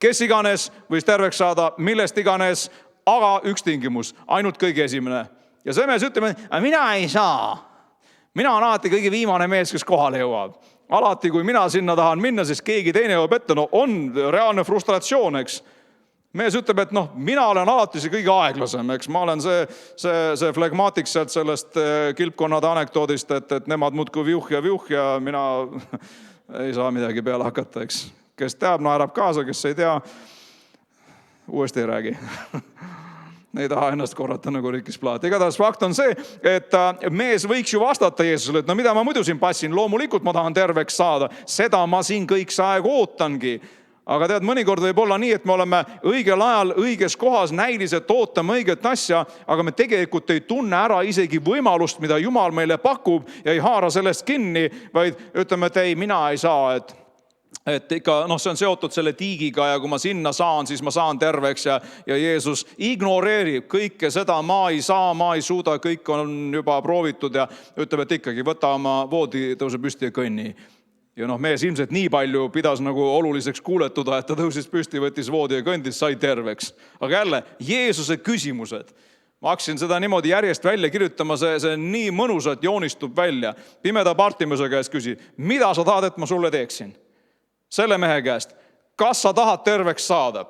Kes iganes võis terveks saada, millest iganes, aga üks tingimus, ainult kõige esimene. Ja see mees ütleme, mina ei saa. Mina on alati kõige viimane mees, kes kohale jõuab. Alati, kui mina sinna tahan minna, siis keegi teine jõuab ette. No on reaalne frustratsioon, eks. Mees ütleb, et mina olen alati see kõige aeglasem, eks. Ma olen see flegmatik sealt sellest kilpkonnade anekdoodist, et nemad muudku viuh ja mina ei saa midagi peale hakata, eks. Kes teab, naerab kaasa, kes ei tea, uuesti ei räägi. Ei taha ennast korrata nagu Rikkis Plaat. Igatahes fakt on see, et mees võiks ju vastata Jeesusele, et no mida ma muidu siin passin, loomulikult ma tahan terveks saada, seda ma siin kõik see aeg ootangi. Aga tead, mõnikord võib olla nii, et me oleme õigel ajal õiges kohas näiliselt ootame õiget asja, aga me tegelikult ei tunne ära isegi võimalust, mida Jumal meile pakub ja ei haara sellest kinni, vaid ütleme, et ei, mina ei saa, et ikka, see on seotud selle tiigiga ja kui ma sinna saan, siis ma saan terveks ja Jeesus ignoreerib kõike seda, ma ei saa, ma ei suuda, kõik on juba proovitud ja ütleb, et ikkagi võta oma voodi, tõuse püsti ja kõnni. Ja mees ilmselt nii palju pidas nagu oluliseks kuuletuda, et ta tõusis püsti, võttis voodi ja kõndis, sai terveks. Aga jälle, Jeesuse küsimused. Ma hakkasin seda niimoodi järjest välja kirjutama, see nii mõnusalt joonistub välja. Pimeda Bartimuse käest küsi, mida sa tahad, et ma sulle teeksin? Selle mehe käest, kas sa tahad terveks saada?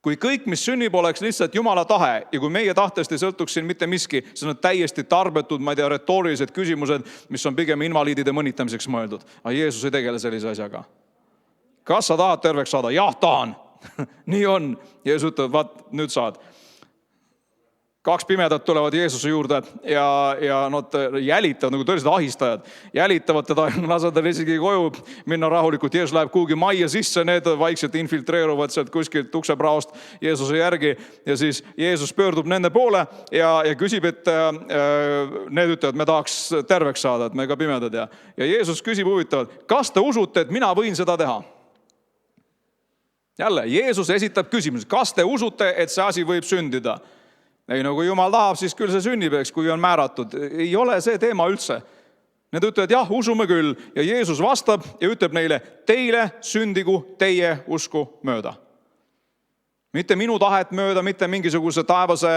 Kui kõik, mis sünnib, oleks lihtsalt Jumala tahe ja kui meie tahtest ei sõltuks siin mitte miski, see on täiesti tarbetud, ma ei tea, retoorilised küsimused, mis on pigem invaliidide mõnitamiseks mõeldud. Aga Jeesus ei tegele sellise asjaga. Kas sa tahad terveks saada? Jah, tahan. Nii on. Jeesus ütleb, vaat, nüüd saad. 2 pimedat tulevad Jeesuse juurde ja nad jälitavad, nagu tõeliselt ahistajad. Jälitavad teda ja lasavad tal isegi koju minna rahulikult. Jeesus läheb kuhugi majja sisse, need vaikselt infiltreeruvad sealt kuskilt uksepraost Jeesuse järgi. Ja siis Jeesus pöördub nende poole ja küsib, et need ütlevad, me tahaks terveks saada, et me ka pimedad. Ja Jeesus küsib huvitavalt, kas te usute, et mina võin seda teha? Jälle, Jeesus esitab küsimuse, kas te usute, et see asi võib sündida? Ei, kui Jumal tahab, siis küll see sünnib, eks, kui on määratud. Ei ole see teema üldse. Need ütlevad, jah, usume küll. Ja Jeesus vastab ja ütleb neile, teile sündigu teie usku mööda. Mitte minu tahet mööda, mitte mingisuguse taevase,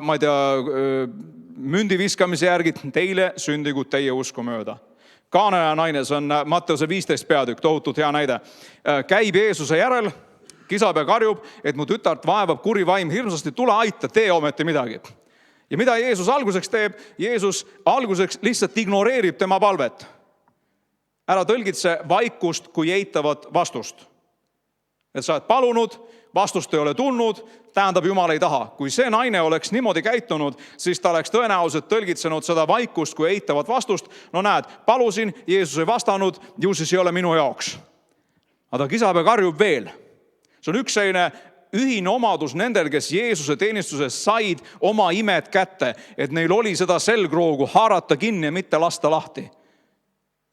ma ei tea, mündi viskamise järgi, teile sündigu teie usku mööda. Kaanaja naine, see on Matteuse 15 peatükk, tohutult hea näide. Käib Jeesuse järel, kisab ja karjub, et mu tütart vaevab kuri vaim hirmsasti, tule aita, tee ometi midagi. Ja mida Jeesus alguseks teeb? Jeesus alguseks lihtsalt ignoreerib tema palvet. Ära tõlgitse vaikust kui eitavat vastust. Et sa oled palunud, vastust ei ole tulnud, tähendab Jumal ei taha. Kui see naine oleks niimoodi käitunud, siis ta oleks tõenäoliselt tõlgitsenud seda vaikust kui eitavat vastust. No näed, palusin, Jeesus ei vastanud, ju siis ei ole minu jaoks. Aga ta kisab ja karjub veel. See on üks selline ühine omadus nendel, kes Jeesuse teenistuses said oma imed kätte, et neil oli seda selgroogu haarata kinni ja mitte lasta lahti.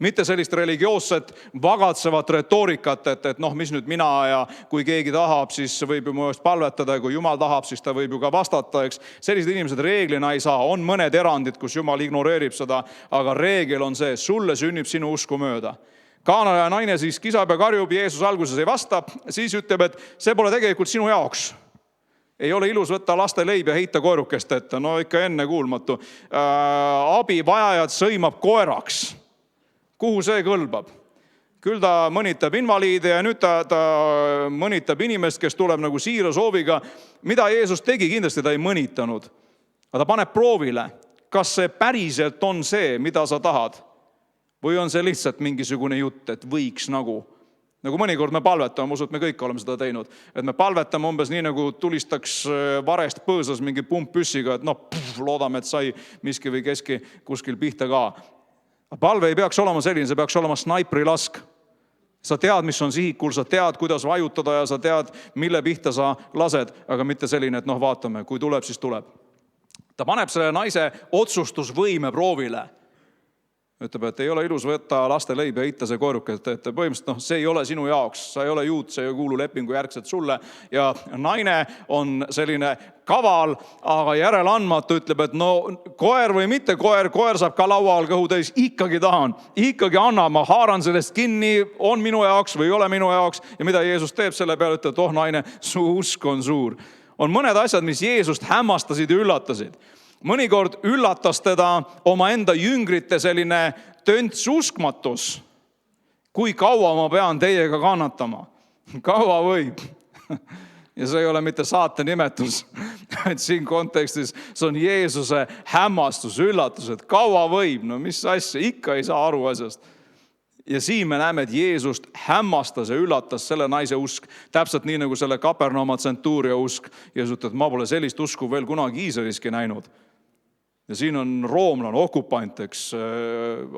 Mitte sellist religioosset vagatsevat retoorikat, et mis nüüd mina ja kui keegi tahab, siis võib ju mu eest palvetada ja kui Jumal tahab, siis ta võib ju ka vastata. Eks? Sellised inimesed reeglina ei saa. On mõned erandid, kus Jumal ignoreerib seda, aga reegel on see, sulle sünnib sinu usku mööda. Kaanaja naine siis kisab ja karjub, Jeesus alguses ei vasta, siis ütleb, et see pole tegelikult sinu jaoks. Ei ole ilus võtta laste leib ja heita koerukest ette. No ikka ennekuulmatu. Abivajajad sõimab koeraks. Kuhu see kõlbab? Küll ta mõnitab invaliide ja nüüd ta mõnitab inimest, kes tuleb nagu siira sooviga. Mida Jeesus tegi? Kindlasti ta ei mõnitanud. Aga ta paneb proovile, kas see päriselt on see, mida sa tahad? Või on see lihtsalt mingisugune jutt, et võiks nagu mõnikord me palvetame, ma usun, et me kõik oleme seda teinud, et me palvetame umbes nii, nagu tulistaks varest põõsas mingi pumppüssiga, et loodame, et sai miski või keski kuskil pihta ka. Palve ei peaks olema selline, see peaks olema snaiprilask. Sa tead, mis on sihikul, sa tead, kuidas vajutada ja sa tead, mille pihta sa lased, aga mitte selline, et vaatame, kui tuleb, siis tuleb. Ta paneb selle naise otsustusvõime proovile. Ütleb, et ei ole ilus võtta laste leib ja heita see koerukest, et põhimõtteliselt see ei ole sinu jaoks, sa ei ole juut, see ei kuulu lepingu järgselt sulle ja naine on selline kaval, aga järeleandmatu, ütleb, et koer või mitte koer saab ka laua all kõhu täis, ikkagi tahan, ikkagi anna, ma haaran sellest kinni, on minu jaoks või ei ole minu jaoks ja mida Jeesus teeb selle peale, ütleb, et naine, su usk on suur. On mõned asjad, mis Jeesust hämmastasid ja üllatasid. Mõnikord üllatas teda omaenda jüngrite selline tönts uskmatus. Kui kaua ma pean teiega kannatama? Kaua võib? Ja see ei ole mitte saate nimetus, et siin kontekstis see on Jeesuse hämmastus, üllatus, et kaua võib? No mis asja, ikka ei saa aru asjast. Ja siin me näeme, et Jeesust hämmastas ja üllatas selle naise usk. Täpselt nii nagu selle Kapernauma tsentuuria usk. Jeesus ütleb, et ma pole sellist usku veel kunagi Iisraeliski näinud. Ja siin on roomlane, okupant,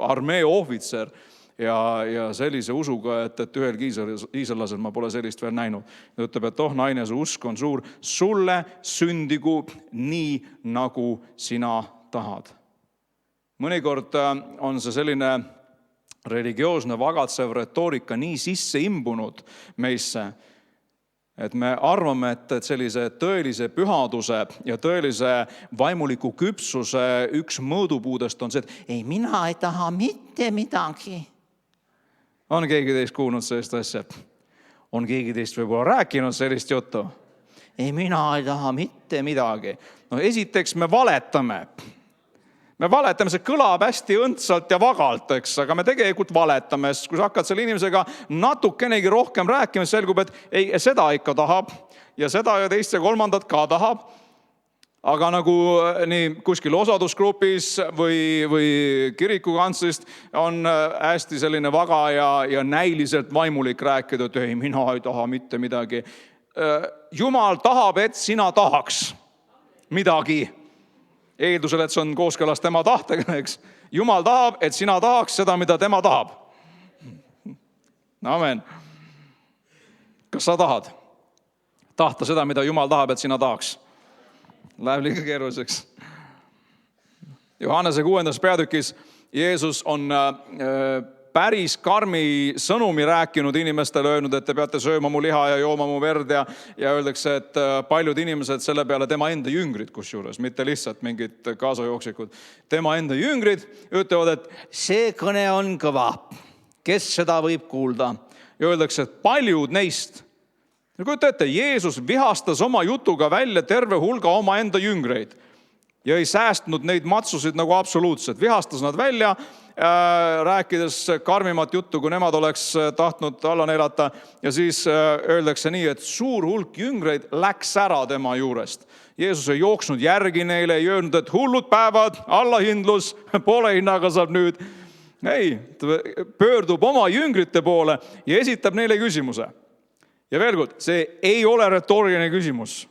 armee ohvitser ja sellise usuga, et ühel iisraelasel ma pole sellist veel näinud. Ta ütleb, et naine, su usk on suur, sulle sündigu nii, nagu sina tahad. Mõnikord on see selline religioosne vagatsev retoorika nii sisse imbunud meisse, et me arvame, et sellise tõelise pühaduse ja tõelise vaimuliku küpsuse üks mõõdupuudest on see, et ei, mina ei taha mitte midagi. On keegi teist kuulnud sellist asja? On keegi teist võib-olla rääkinud sellist juttu? Ei, mina ei taha mitte midagi. Esiteks me valetame. Me valetame, see kõlab hästi õndsalt ja vagalt, aga me tegelikult valetame, sest kui sa hakkad selle inimesega natukenegi rohkem rääkima, selgub, et ei, seda ikka tahab ja seda ja teist ja kolmandat ka tahab. Aga nagu nii kuskil osadusgrupis või kirikukantslist on hästi selline vaga ja näiliselt vaimulik rääkida, et ei, mina ei taha mitte midagi. Jumal tahab, et sina tahaks midagi. Eeldusel, et see on kooskõlas tema tahtega, eks. Jumal tahab, et sina tahaks seda, mida tema tahab. Amen. Kas sa tahad? Tahta seda, mida Jumal tahab, et sina tahaks. Läheb liiga keeruliseks. Johannese 6. peatükis Jeesus on päris karmi sõnumi rääkinud inimestele, öelnud, et te peate sööma mu liha ja jooma mu verd ja öeldakse, et paljud inimesed selle peale tema enda jüngrid kusjuures, mitte lihtsalt mingid kaasajooksikud. Tema enda jüngrid ütlevad, et see kõne on kõva, kes seda võib kuulda. Ja öeldakse, et paljud neist. Ja kujuta ette, Jeesus vihastas oma jutuga välja terve hulga oma enda jüngreid. ja ei säästnud neid matsusid nagu absoluutselt. Vihastas nad välja, rääkides karmimat juttu, kui nemad oleks tahtnud alla neelata. Ja siis öeldakse nii, et suur hulk jüngreid läks ära tema juurest. Jeesus ei jooksnud järgi neile, ei öelnud, et hullud päevad, allahindlus, poole hinnaga saab nüüd. Ei, ta pöördub oma jüngrite poole ja esitab neile küsimuse. Ja veel kord, see ei ole retooriline küsimus.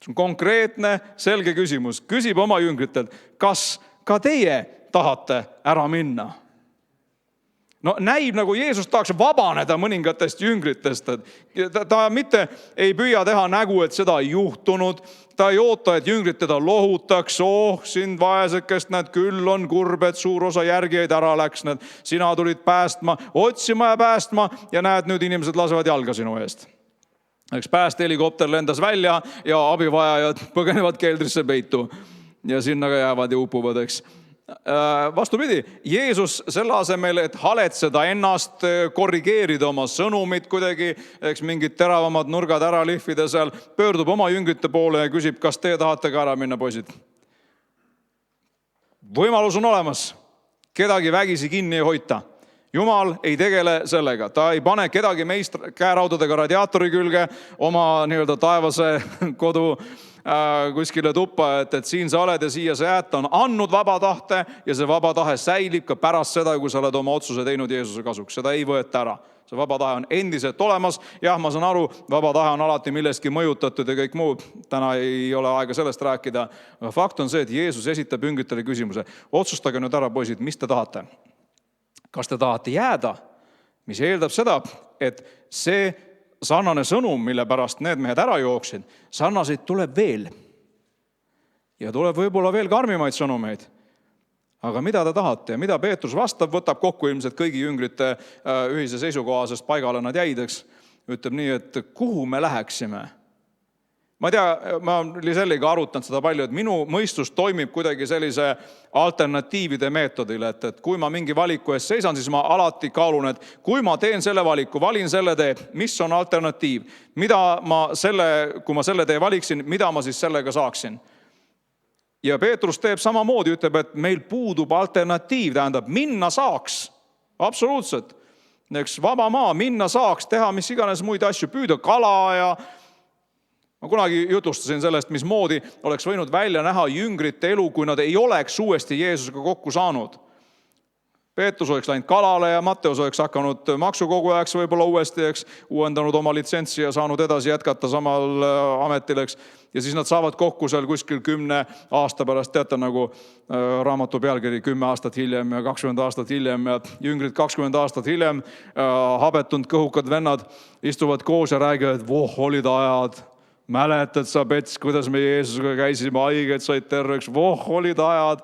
See on konkreetne, selge küsimus. Küsib oma jüngritelt, kas ka teie tahate ära minna? No näib nagu Jeesus tahaks vabaneda mõningatest jüngritest. Ta mitte ei püüa teha nägu, et seda ei juhtunud. Ta ei oota, et jüngrid teda lohutaks. Sind vaesekest, näed, küll on kurb, et suur osa järgijaid ära läks. Sina tulid päästma, otsima ja päästma ja näed, nüüd inimesed lasevad jalga sinu eest. Eks päästehelikopter lendas välja ja abivajajad põgenevad keldrisse peitu ja sinna ka jäävad ja upuvad, eks. Vastupidi, Jeesus selle asemel, et haletseda ennast, korrigeerida oma sõnumit kuidagi, eks mingid teravamad nurgad ära lihvida seal, pöördub oma jüngrite poole ja küsib, kas te tahate ka ära minna, poisid? Võimalus on olemas, kedagi vägisi kinni ei hoita. Jumal ei tegele sellega, ta ei pane kedagi meist käeraudadega radiaatori külge oma nii-öelda taevase kodu kuskile tuppa, et siin sa oled ja siia sa jääd. Ta on andnud vaba tahte ja see vaba tahe säilib ka pärast seda, kui sa oled oma otsuse teinud Jeesuse kasuks. Seda ei võeta ära. See vaba tahe on endiselt olemas. Jah, ma saan aru, vaba tahe on alati millestki mõjutatud ja kõik muud. Täna ei ole aega sellest rääkida. Aga fakt on see, et Jeesus esitab jüngritele küsimuse. Otsustage nüüd ära, poisid, mis te tahate? Kas te tahate jääda, mis eeldab seda, et see sarnane sõnum, mille pärast need mehed ära jooksid, sarnaseid tuleb veel. Ja tuleb võib-olla veel karmimaid sõnumeid. Aga mida te tahate ja mida Peetrus vastab, võtab kokku ilmselt kõigi jüngrite ühise seisukoha, sest paigale nad jäideks. Ütleb nii, et kuhu me läheksime? Ma ei tea, ma Liselliga arutanud seda palju, et minu mõistus toimib kuidagi sellise alternatiivide meetodile, et kui ma mingi valiku ees seisan, siis ma alati kaalun, et kui ma teen selle valiku, valin selle tee, mis on alternatiiv, kui ma selle tee valiksin, mida ma siis sellega saaksin. Ja Peetrus teeb samamoodi, ütleb, et meil puudub alternatiiv, tähendab, minna saaks, absoluutselt. Eks vaba maa, minna saaks, teha mis iganes muid asju, püüda kala ja ma kunagi jutlustasin sellest, mismoodi oleks võinud välja näha jüngrite elu, kui nad ei oleks uuesti Jeesusega kokku saanud. Peetrus oleks läinud kalale ja Matteus oleks hakanud maksukogujaks võib-olla uuesti, eks, uuendanud oma litsentsi ja saanud edasi jätkata samal ametil, eks. Ja siis nad saavad kokku seal kuskil 10 aasta pärast, teate nagu raamatu pealkiri 10 aastat hiljem ja 20 aastat hiljem ja jüngrid 20 aastat hiljem, habetunud kõhukad vennad istuvad koos ja räägivad, et olid ajad. Mäletad sa, Pets, kuidas me Jeesusega käisime, haiged said terveks, olid ajad.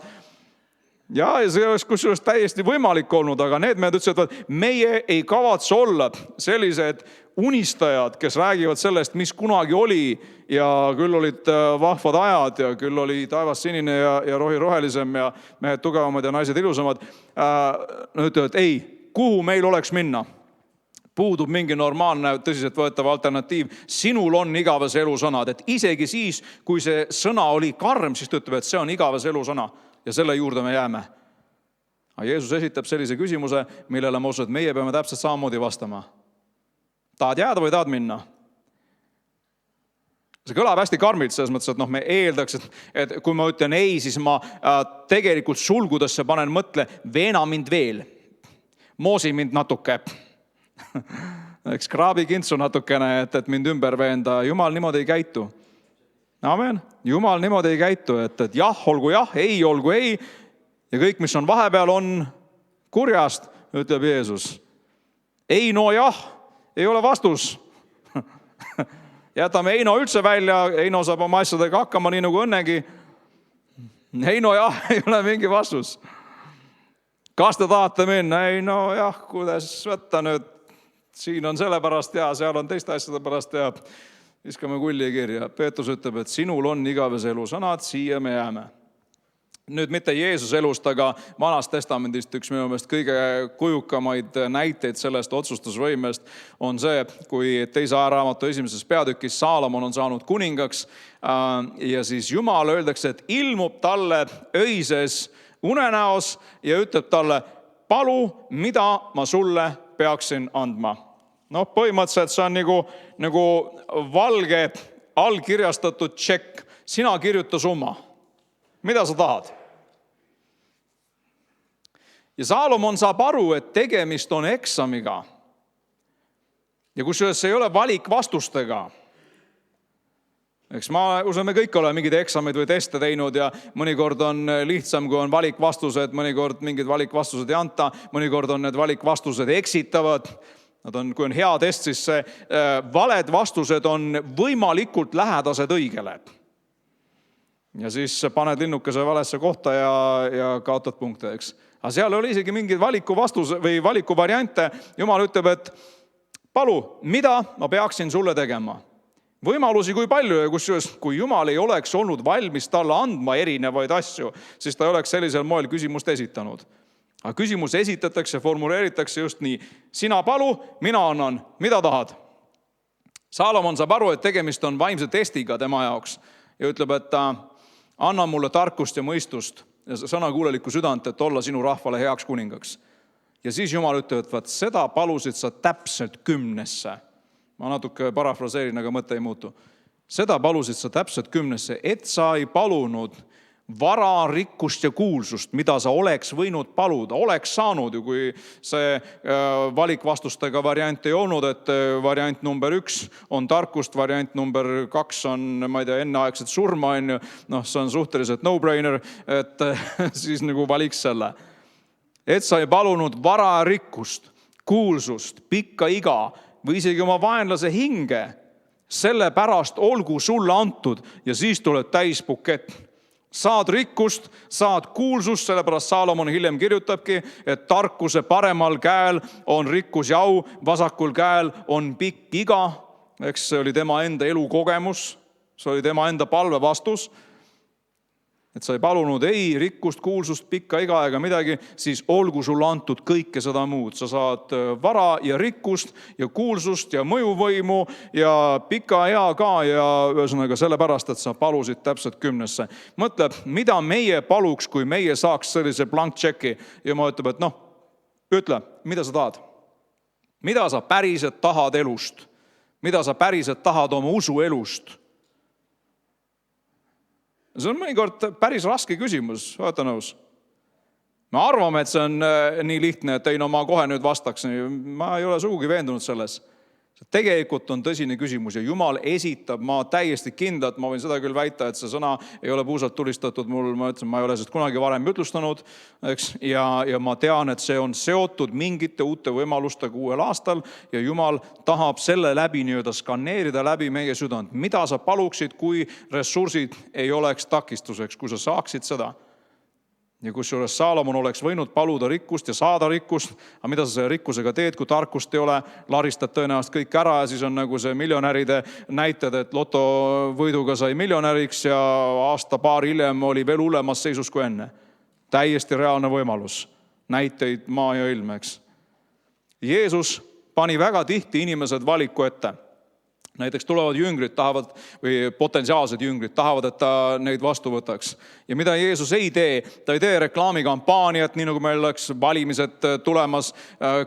Ja see oleks kusjuures täiesti võimalik olnud, aga need mehed ütlesid, et meie ei kavatse olla sellised unistajad, kes räägivad sellest, mis kunagi oli ja küll olid vahvad ajad ja küll oli taevas sinine ja rohi rohelisem ja mehed tugevamad ja naised ilusamad. Nad ütlevad, et ei, kuhu meil oleks minna? Puudub mingi normaalne, tõsiselt võetav alternatiiv. Sinul on igavese elu sõnad, et isegi siis, kui see sõna oli karm, siis ta ütleb, et see on igavese elu sõna ja selle juurde me jääme. Aga Jeesus esitab sellise küsimuse, millele ma usun, et meie peame täpselt samamoodi vastama. Tahad jääda või tahad minna? See kõlab hästi karmilt, selles mõttes, et me eeldaks, et kui ma ütlen ei, siis ma tegelikult sulgudesse panen mõtle, veena mind veel, moosi mind natuke. Eks kraabi kintsu natukene, et mind ümber veenda. Jumal niimoodi ei käitu. Amen. Jumal niimoodi ei käitu, et jah, olgu jah, ei, olgu ei. Ja kõik, mis on vahepeal, on kurjast, ütleb Jeesus. Ei, no jah, ei ole vastus. Jätame Eino üldse välja, Eino saab oma asjadega hakkama nii nagu õnnegi. Ei, no jah, ei ole mingi vastus. Kas te tahate minna? Ei, no jah, kuidas võtta nüüd? Siin on selle pärast ja seal on teiste asjade pärast ja viskame kulli kirja. Peetrus ütleb, et sinul on igavese elu sõnad, siia me jääme. Nüüd mitte Jeesuse elust, aga Vanast Testamendist üks minu meelest kõige kujukamaid näiteid sellest otsustusvõimest on see, kui teise ajaraamatu esimeses peatükis Saalomon on saanud kuningaks ja siis Jumal öeldakse, et ilmub talle öises unenäos ja ütleb talle, palu, mida ma sulle peaksin andma. Noh, põhimõtteliselt see on nagu valge allkirjastatud tšekk. Sina kirjuta summa. Mida sa tahad? Ja Saalomon saab aru, et tegemist on eksamiga. Ja kusjuures see ei ole valikvastustega. Eks ma usun, me kõik oleme mingid eksamid või teste teinud ja mõnikord on lihtsam, kui on valikvastused, mõnikord mingid valikvastused ei anta, mõnikord on need valikvastused eksitavad. Kui on hea test, siis valed vastused on võimalikult lähedased õigele. Ja siis paned linnukese valesse kohta ja kaotad punkte, eks. Aga seal oli isegi mingid valikuvariante. Jumal ütleb, et palu, mida ma peaksin sulle tegema? Võimalusi kui palju ja kusjuures, kui Jumal ei oleks olnud valmis talle andma erinevaid asju, siis ta ei oleks sellisel moel küsimust esitanud. Aga küsimus esitatakse, formuleeritakse just nii. Sina palu, mina annan, mida tahad? Saalomon saab aru, et tegemist on vaimse testiga tema jaoks ja ütleb, et anna mulle tarkust ja mõistust ja sõnakuulelikku südant, et olla sinu rahvale heaks kuningaks. Ja siis Jumal ütleb, et seda palusid sa täpselt 10. Ma natuke parafraseerin, aga mõte ei muutu. Seda palusid sa täpselt 10, et sa ei palunud vara, rikkust ja kuulsust, mida sa oleks võinud paluda. Oleks saanud ju, kui see valikvastustega variant ei olnud, et variant number 1 on tarkust, variant number 2 on, ma ei tea, enneaegset surma, see on suhteliselt no-brainer, et siis nagu valiks selle. Et sa ei palunud vara, rikkust, kuulsust, pikka iga või isegi oma vaenlase hinge, selle pärast olgu sulle antud ja siis tuleb täis bukett. Saad rikkust, saad kuulsust, sellepärast Saalomon hiljem kirjutabki, et tarkuse paremal käel on rikkus ja au, vasakul käel on pikk iga. Eks see oli tema enda elukogemus, see oli tema enda palve vastus. Et sa ei palunud ei rikkust, kuulsust, pikka iga ega midagi, siis olgu sulle antud kõike seda muud. Sa saad vara ja rikkust ja kuulsust ja mõjuvõimu ja pika ea ka ja ühesõnaga sellepärast, et sa palusid täpselt 10. Mõtle, mida meie paluks, kui meie saaks sellise blank tšeki ja ma ütleb, et ütle, mida sa tahad? Mida sa päriselt tahad elust? Mida sa päriselt tahad oma usu elust? See on mõnikord päris raske küsimus, olete nõus? Me arvame, et see on nii lihtne, et ma kohe nüüd vastaks. Ma ei ole sugugi veendunud selles. Tegelikult on tõsine küsimus ja Jumal esitab, ma täiesti kindlalt, ma võin seda küll väita, et see sõna ei ole puusalt tulistatud mul, ma ütlen, ma ei ole sellest kunagi varem ütlustanud, eks? Ja ma tean, et see on seotud mingite uute võimalustega uuel aastal ja Jumal tahab selle läbi skaneerida läbi meie südant. Mida sa paluksid, kui ressursid ei oleks takistuseks, kui sa saaksid seda? Ja kusjuures Saalomon oleks võinud paluda rikkust ja saada rikkust, aga mida sa selle rikkusega teed, kui tarkust ei ole, laristad tõenäoliselt kõik ära ja siis on nagu see miljonäride näited, et lotovõiduga sai miljonäriks ja aasta-paar hiljem oli veel hullemas seisus kui enne. Täiesti reaalne võimalus. Näiteid maa ja ilm, eks. Jeesus pani väga tihti inimesed valiku ette. Näiteks tulevad jüngrid tahavad, või potentsiaalsed jüngrid tahavad, et ta neid vastu võtaks. Ja mida Jeesus ei tee, ta ei tee reklaamikampaaniat, nii nagu meil oleks valimised tulemas.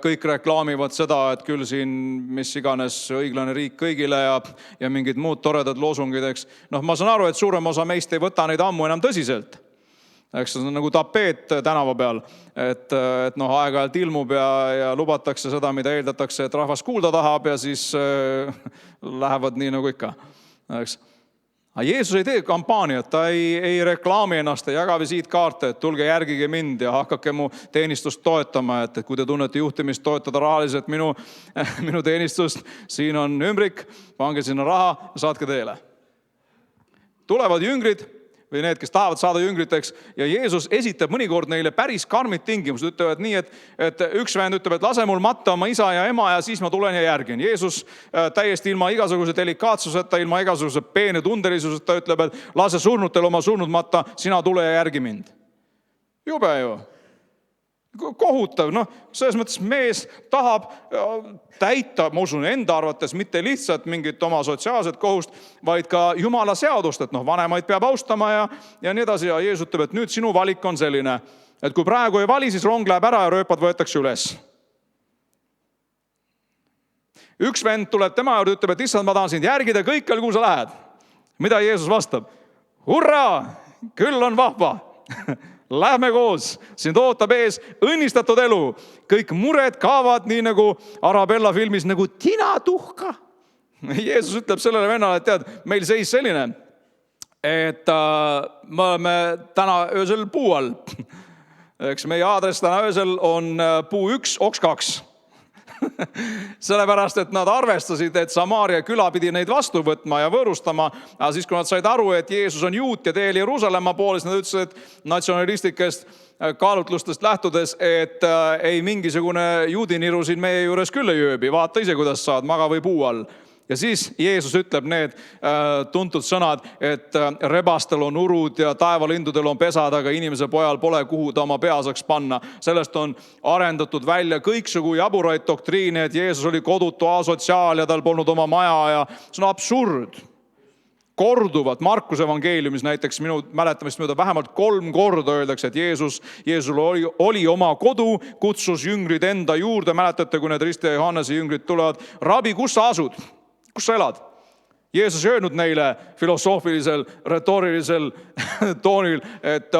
Kõik reklaamivad seda, et küll siin mis iganes õiglane riik kõigile ja mingid muud toredad loosungid, eks. Ma saan aru, et suurem osa meist ei võta neid ammu enam tõsiselt. Eks see on nagu tapeet tänava peal, et aeg-ajalt ilmub ja lubatakse seda, mida eeldatakse, et rahvas kuulda tahab ja siis lähevad nii nagu ikka. Eks. Aga Jeesus ei tee kampaaniat, ta ei reklaami ennast, ei jaga visiitkaarte, et tulge järgige mind ja hakake mu teenistust toetama, et kui te tunnete juhtimist toetada rahaliselt minu teenistust, siin on ümbrik, pange sinna raha, saatke teele. Tulevad jüngrid, või need, kes tahavad saada jüngriteks ja Jeesus esitab mõnikord neile päris karmid tingimused, ütlevad nii, et üks vend ütleb, et lase mul matta oma isa ja ema ja siis ma tulen ja järgin. Jeesus täiesti ilma igasuguse delikaatsuseta, ilma igasuguse peene tundelisuseta ütleb, et lase surnutel oma surnud matta, sina tule ja järgi mind. Jube ju. Kohutav, selles mõttes mees tahab täita, ma usun, enda arvates mitte lihtsalt mingit oma sotsiaalset kohust, vaid ka Jumala seadust, et vanemaid peab austama ja nii edasi. Ja Jeesus ütleb, et nüüd sinu valik on selline, et kui praegu ei vali, siis rong läheb ära ja rööpad võetakse üles. Üks vend tuleb tema juurde, ütleb, et issand, ma tahan sind järgida kõikjal, kuhu sa lähed. Mida Jeesus vastab? Hurraa, küll on vahva. Lähme koos, sind ootab ees õnnistatud elu. Kõik mured kaavad nii nagu Arabella filmis nagu tinatuhka. Jeesus ütleb sellele vennale, et tead, meil seis selline, et me oleme täna öösel puu all. Eks meie aadress täna öösel on puu 1, oks 2. Sellepärast, et nad arvestasid, et Samaaria küla pidi neid vastu võtma ja võõrustama. Aga siis, kui nad said aru, et Jeesus on juut ja teel Jeruusalemma poole, siis nad ütlesid, et natsionalistlikest kaalutlustest lähtudes, et ei mingisugune juudiniru siin meie juures küll ei ööbi. Vaata ise, kuidas saad, maga või puu all. Ja siis Jeesus ütleb need tuntud sõnad, et rebastel on urud ja taevalindudel on pesad, aga inimese pojal pole, kuhu ta oma pea saaks panna. Sellest on arendatud välja kõiksugu jaburaid doktriine, et Jeesus oli kodutu asotsiaal ja tal polnud oma maja ja see on absurd. Korduvad Markuse evangeeliumis näiteks minu mäletamist mööda vähemalt 3 korda öeldakse, et Jeesul oli oma kodu, kutsus jüngrid enda juurde. Mäletate, kui need Risti ja Johannese jüngrid tulevad, rabi, kus sa asud? Kus sa elad? Jeesus ei öelnud neile filosoofilisel, retoorilisel toonil, et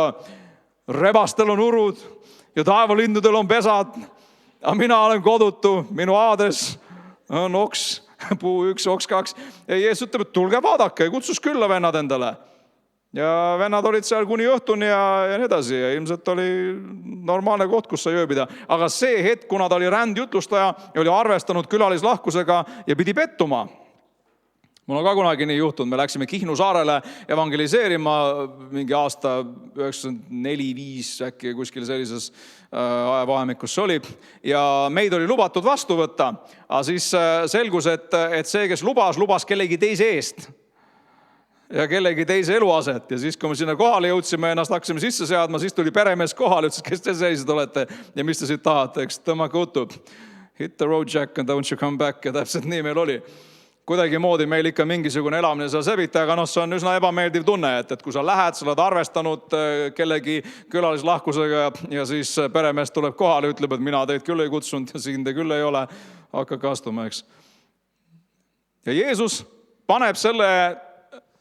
rebastel on urud ja taevalindudel on pesad. Aga mina olen kodutu, minu aadress on oks, puu 1, oks 2. Ja Jeesus ütleb, et tulge vaadake ja kutsus külla vennad endale. Ja vennad olid seal kuni õhtuni ja nii edasi. Ja ilmselt oli normaalne koht, kus sai ööbida. Aga see hetk, kuna ta oli rändjutlustaja ja oli arvestanud külalislahkusega ja pidi pettuma. Mul on ka kunagi nii juhtunud. Me läksime Kihnu saarele evangeliseerima mingi aasta 94-5 äkki kuskil sellises ajavahemikus see oli. Ja meid oli lubatud vastu võtta. Aga siis selgus, et see, kes lubas kellegi teise eest. Ja kellegi teise eluaset. Ja siis, kui me sinna kohale jõudsime, ennast hakkasime sisse seadma, siis tuli peremees kohale, ütles, kes te sellised olete ja mis te siit tahate. Eks tõmmake utub. Hit the road, Jack, and don't you come back. Ja täpselt nii meil oli. Kuidagi moodi meil ikka mingisugune elamine seal sebita, aga see on üsna ebameeldiv tunne, et kui sa lähed, sa oled arvestanud kellegi külalislahkusega ja siis peremees tuleb kohale ja ütleb, et mina teid küll ei kutsunud ja siin te küll ei ole. Hakake astuma, eks. Ja Jeesus paneb selle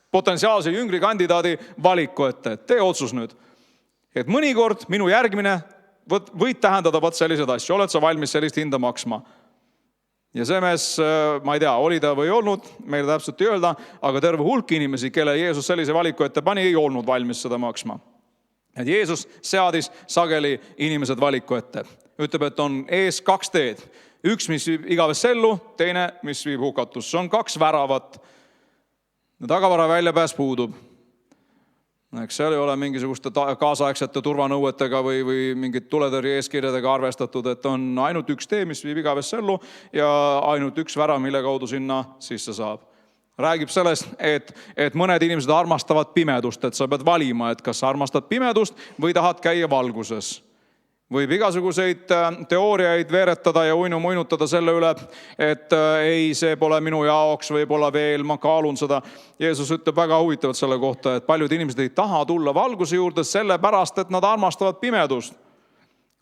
potentsiaalse jüngri kandidaadi valiku ette, et tee otsus nüüd. Et mõnikord minu järgmine võid tähendada sellised asju, oled sa valmis sellist hinda maksma. Ja see mees, ma ei tea, oli ta või ei olnud, meile täpselt ei öelda, aga terve hulk inimesi, kelle Jeesus sellise valiku ette pani, ei olnud valmis seda maksma. Et Jeesus seadis sageli inimesed valiku ette. Ütleb, et on ees 2 teed. Üks, mis viib igavesse ellu, teine, mis viib hukatusse. On 2 väravat. Tagavara väljapääs puudub. Eks seal ei ole mingisuguste kaasaegsete turvanõuetega või mingid tuletõrje eeskirjadega arvestatud, et on ainult 1 tee, mis viib igavesse ellu ja ainult 1 värav, mille kaudu sinna sisse saab. Räägib sellest, et mõned inimesed armastavad pimedust, et sa pead valima, et kas sa armastad pimedust või tahad käia valguses. Võib igasuguseid teooriaid veeretada ja uinutada selle üle, et ei, see pole minu jaoks, võib-olla veel, ma kaalun seda. Jeesus ütleb väga huvitavalt selle kohta, et paljud inimesed ei taha tulla valguse juurde sellepärast, et nad armastavad pimedust.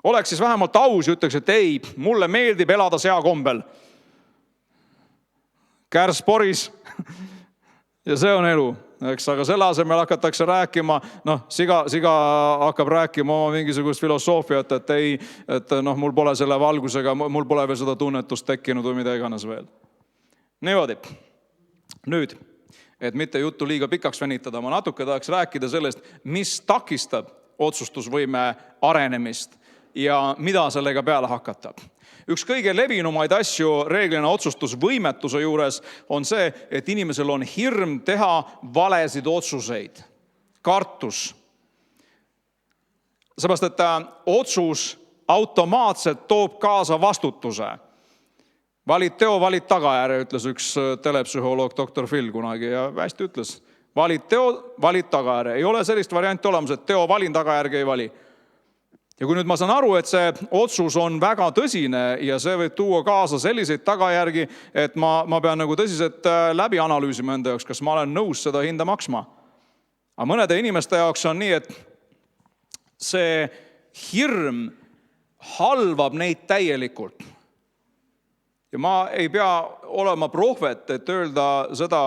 Oleks siis vähemalt aus ja ütleks, et ei, mulle meeldib elada seakombel. Kärs poris ja see on elu. Eks, aga selle asemel hakatakse rääkima, siga hakkab rääkima oma mingisugust filosoofiat, et ei, et mul pole selle valgusega, mul pole veel seda tunnetust tekkinud või mida iganes veel. Niimoodi. Nüüd, et mitte juttu liiga pikaks venitada, ma natuke tahaks rääkida sellest, mis takistab otsustusvõime arenemist ja mida sellega peale hakata. Üks kõige levinumaid asju reeglina otsustusvõimetuse juures on see, et inimesel on hirm teha valesid otsuseid. Kartus. Seepärast, et otsus automaatselt toob kaasa vastutuse. Valid teo, valid tagajärje, ütles üks telepsühholoog Dr. Phil kunagi ja hästi ütles. Valid teo, valid tagajärje. Ei ole sellist varianti olemas, et teo valin, tagajärge ei vali. Ja kui nüüd ma saan aru, et see otsus on väga tõsine ja see võib tuua kaasa selliseid tagajärgi, et ma pean nagu tõsiselt läbi analüüsima enda jaoks, kas ma olen nõus seda hinda maksma. Aga mõnede inimeste jaoks on nii, et see hirm halvab neid täielikult. Ja ma ei pea olema prohvet, et öelda seda,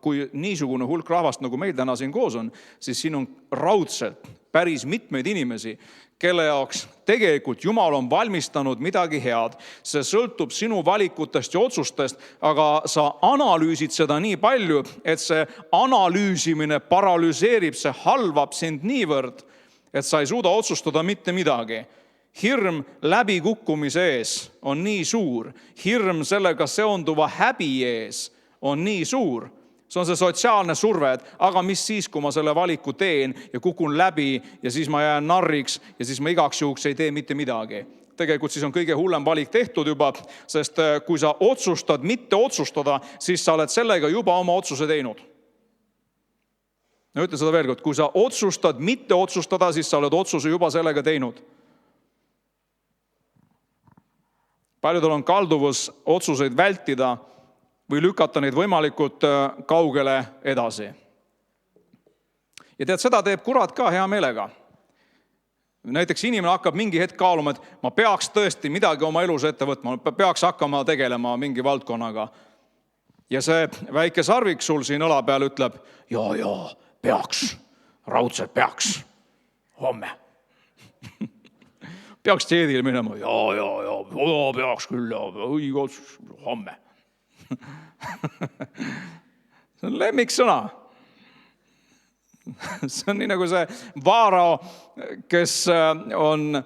kui niisugune hulk rahvast, nagu meil täna siin koos on, siis siin on raudselt päris mitmeid inimesi, kelle jaoks tegelikult Jumal on valmistanud midagi head. See sõltub sinu valikutest ja otsustest, aga sa analüüsid seda nii palju, et see analüüsimine paralüseerib, see halvab sind niivõrd, et sa ei suuda otsustada mitte midagi. Hirm läbikukkumise ees on nii suur. Hirm sellega seonduva häbi ees on nii suur. See on see sotsiaalne surve, et aga mis siis, kui ma selle valiku teen ja kukun läbi ja siis ma jään narriks ja siis ma igaks juhuks ei tee mitte midagi. Tegelikult siis on kõige hullem valik tehtud juba, sest kui sa otsustad mitte otsustada, siis sa oled sellega juba oma otsuse teinud. No ütle seda veel kord, kui sa otsustad mitte otsustada, siis sa oled otsuse juba sellega teinud. Paljudel on kalduvus otsuseid vältida või lükata neid võimalikult kaugele edasi. Ja tead, seda teeb kurat ka hea meelega. Näiteks inimene hakkab mingi hetk kaaluma, et ma peaks tõesti midagi oma elus ette võtma, peaks hakkama tegelema mingi valdkonnaga. Ja see väike sarvik sul siin õla peal ütleb, ja, peaks, raudselt peaks, homme. Peaks teedile minema, ja, peaks küll, õige otsus, homme. See on lemmiksõna. See on nii nagu see Vaarao, kes on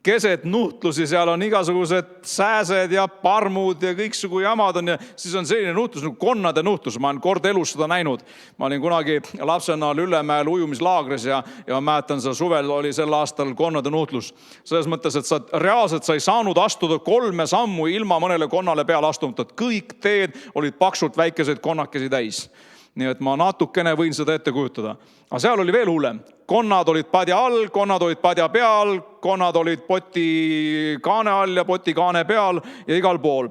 keset nuhtlusi, seal on igasugused sääsed ja parmud ja kõiksugu jamad on ja siis on selline nuhtlus nagu konnade nuhtlus. Ma olen kord elus seda näinud. Ma olin kunagi lapsena Lüllemäel ujumislaagris ja mäletan, seal suvel oli sel aastal konnade nuhtlus. Selles mõttes, et sa ei saanud astuda 3 sammu ilma mõnele konnale peale astumata. Kõik teed olid paksult väikeseid konnakesi täis. Nii et ma natukene võin seda ette kujutada. Aga seal oli veel hullem. Konnad olid padja all, konnad olid padja peal, konnad olid poti kaane all ja poti kaane peal ja igal pool.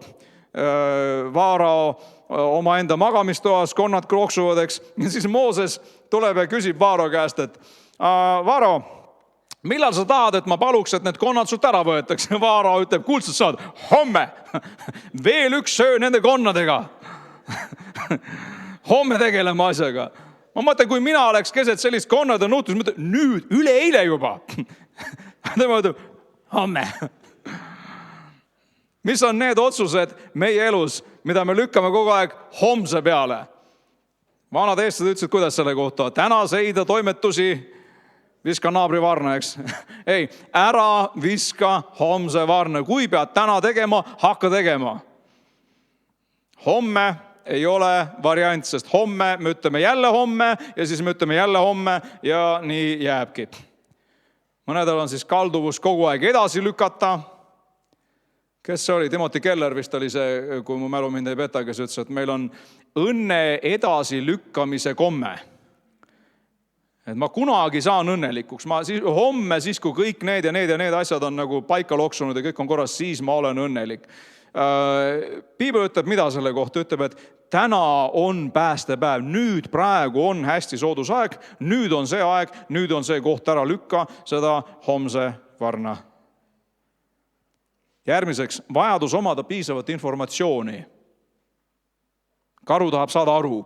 Vaarao oma enda magamistoas, konnad krooksuvad, eks. Ja siis Mooses tuleb ja küsib Vaarao käest, et Vaarao, millal sa tahad, et ma paluks, et need konnad sult ära võetakse? Vaarao ütleb, kuuldsed saad, homme. Veel üks söö nende konnadega. Homme tegelema asjaga. Ma mõtlen, kui mina oleks keset sellist konnade nuhtlus, mõtlen, nüüd, üleeile juba. Tema ütleb, homme. Mis on need otsused meie elus, mida me lükkame kogu aeg homse peale? Vanad eestlased ütlesid, kuidas selle kohta? Täna seida toimetusi, viska naabri varna, eks? Ei, ära viska homse varna. Kui pead täna tegema, hakka tegema. Homme ei ole variant, sest homme me ütleme jälle homme ja siis me ütleme jälle homme ja nii jääbki. Mõnedel on siis kalduvus kogu aeg edasi lükata. Kes see oli? Timothy Keller vist oli see, kui mu mälu mind ei peta, kes ütles, et meil on õnne edasi lükkamise komme. Et ma kunagi saan õnnelikuks. Homme, siis kui kõik need ja need asjad on nagu paika loksunud ja kõik on korras, siis ma olen õnnelik. Piibel ütleb, mida selle kohta? Ütleb, et täna on päästepäev, nüüd praegu on hästi soodus aeg, nüüd on see aeg, nüüd on see koht ära lükka, seda homse varna. Järgmiseks, vajadus omada piisavat informatsiooni. Karu tahab saada aru.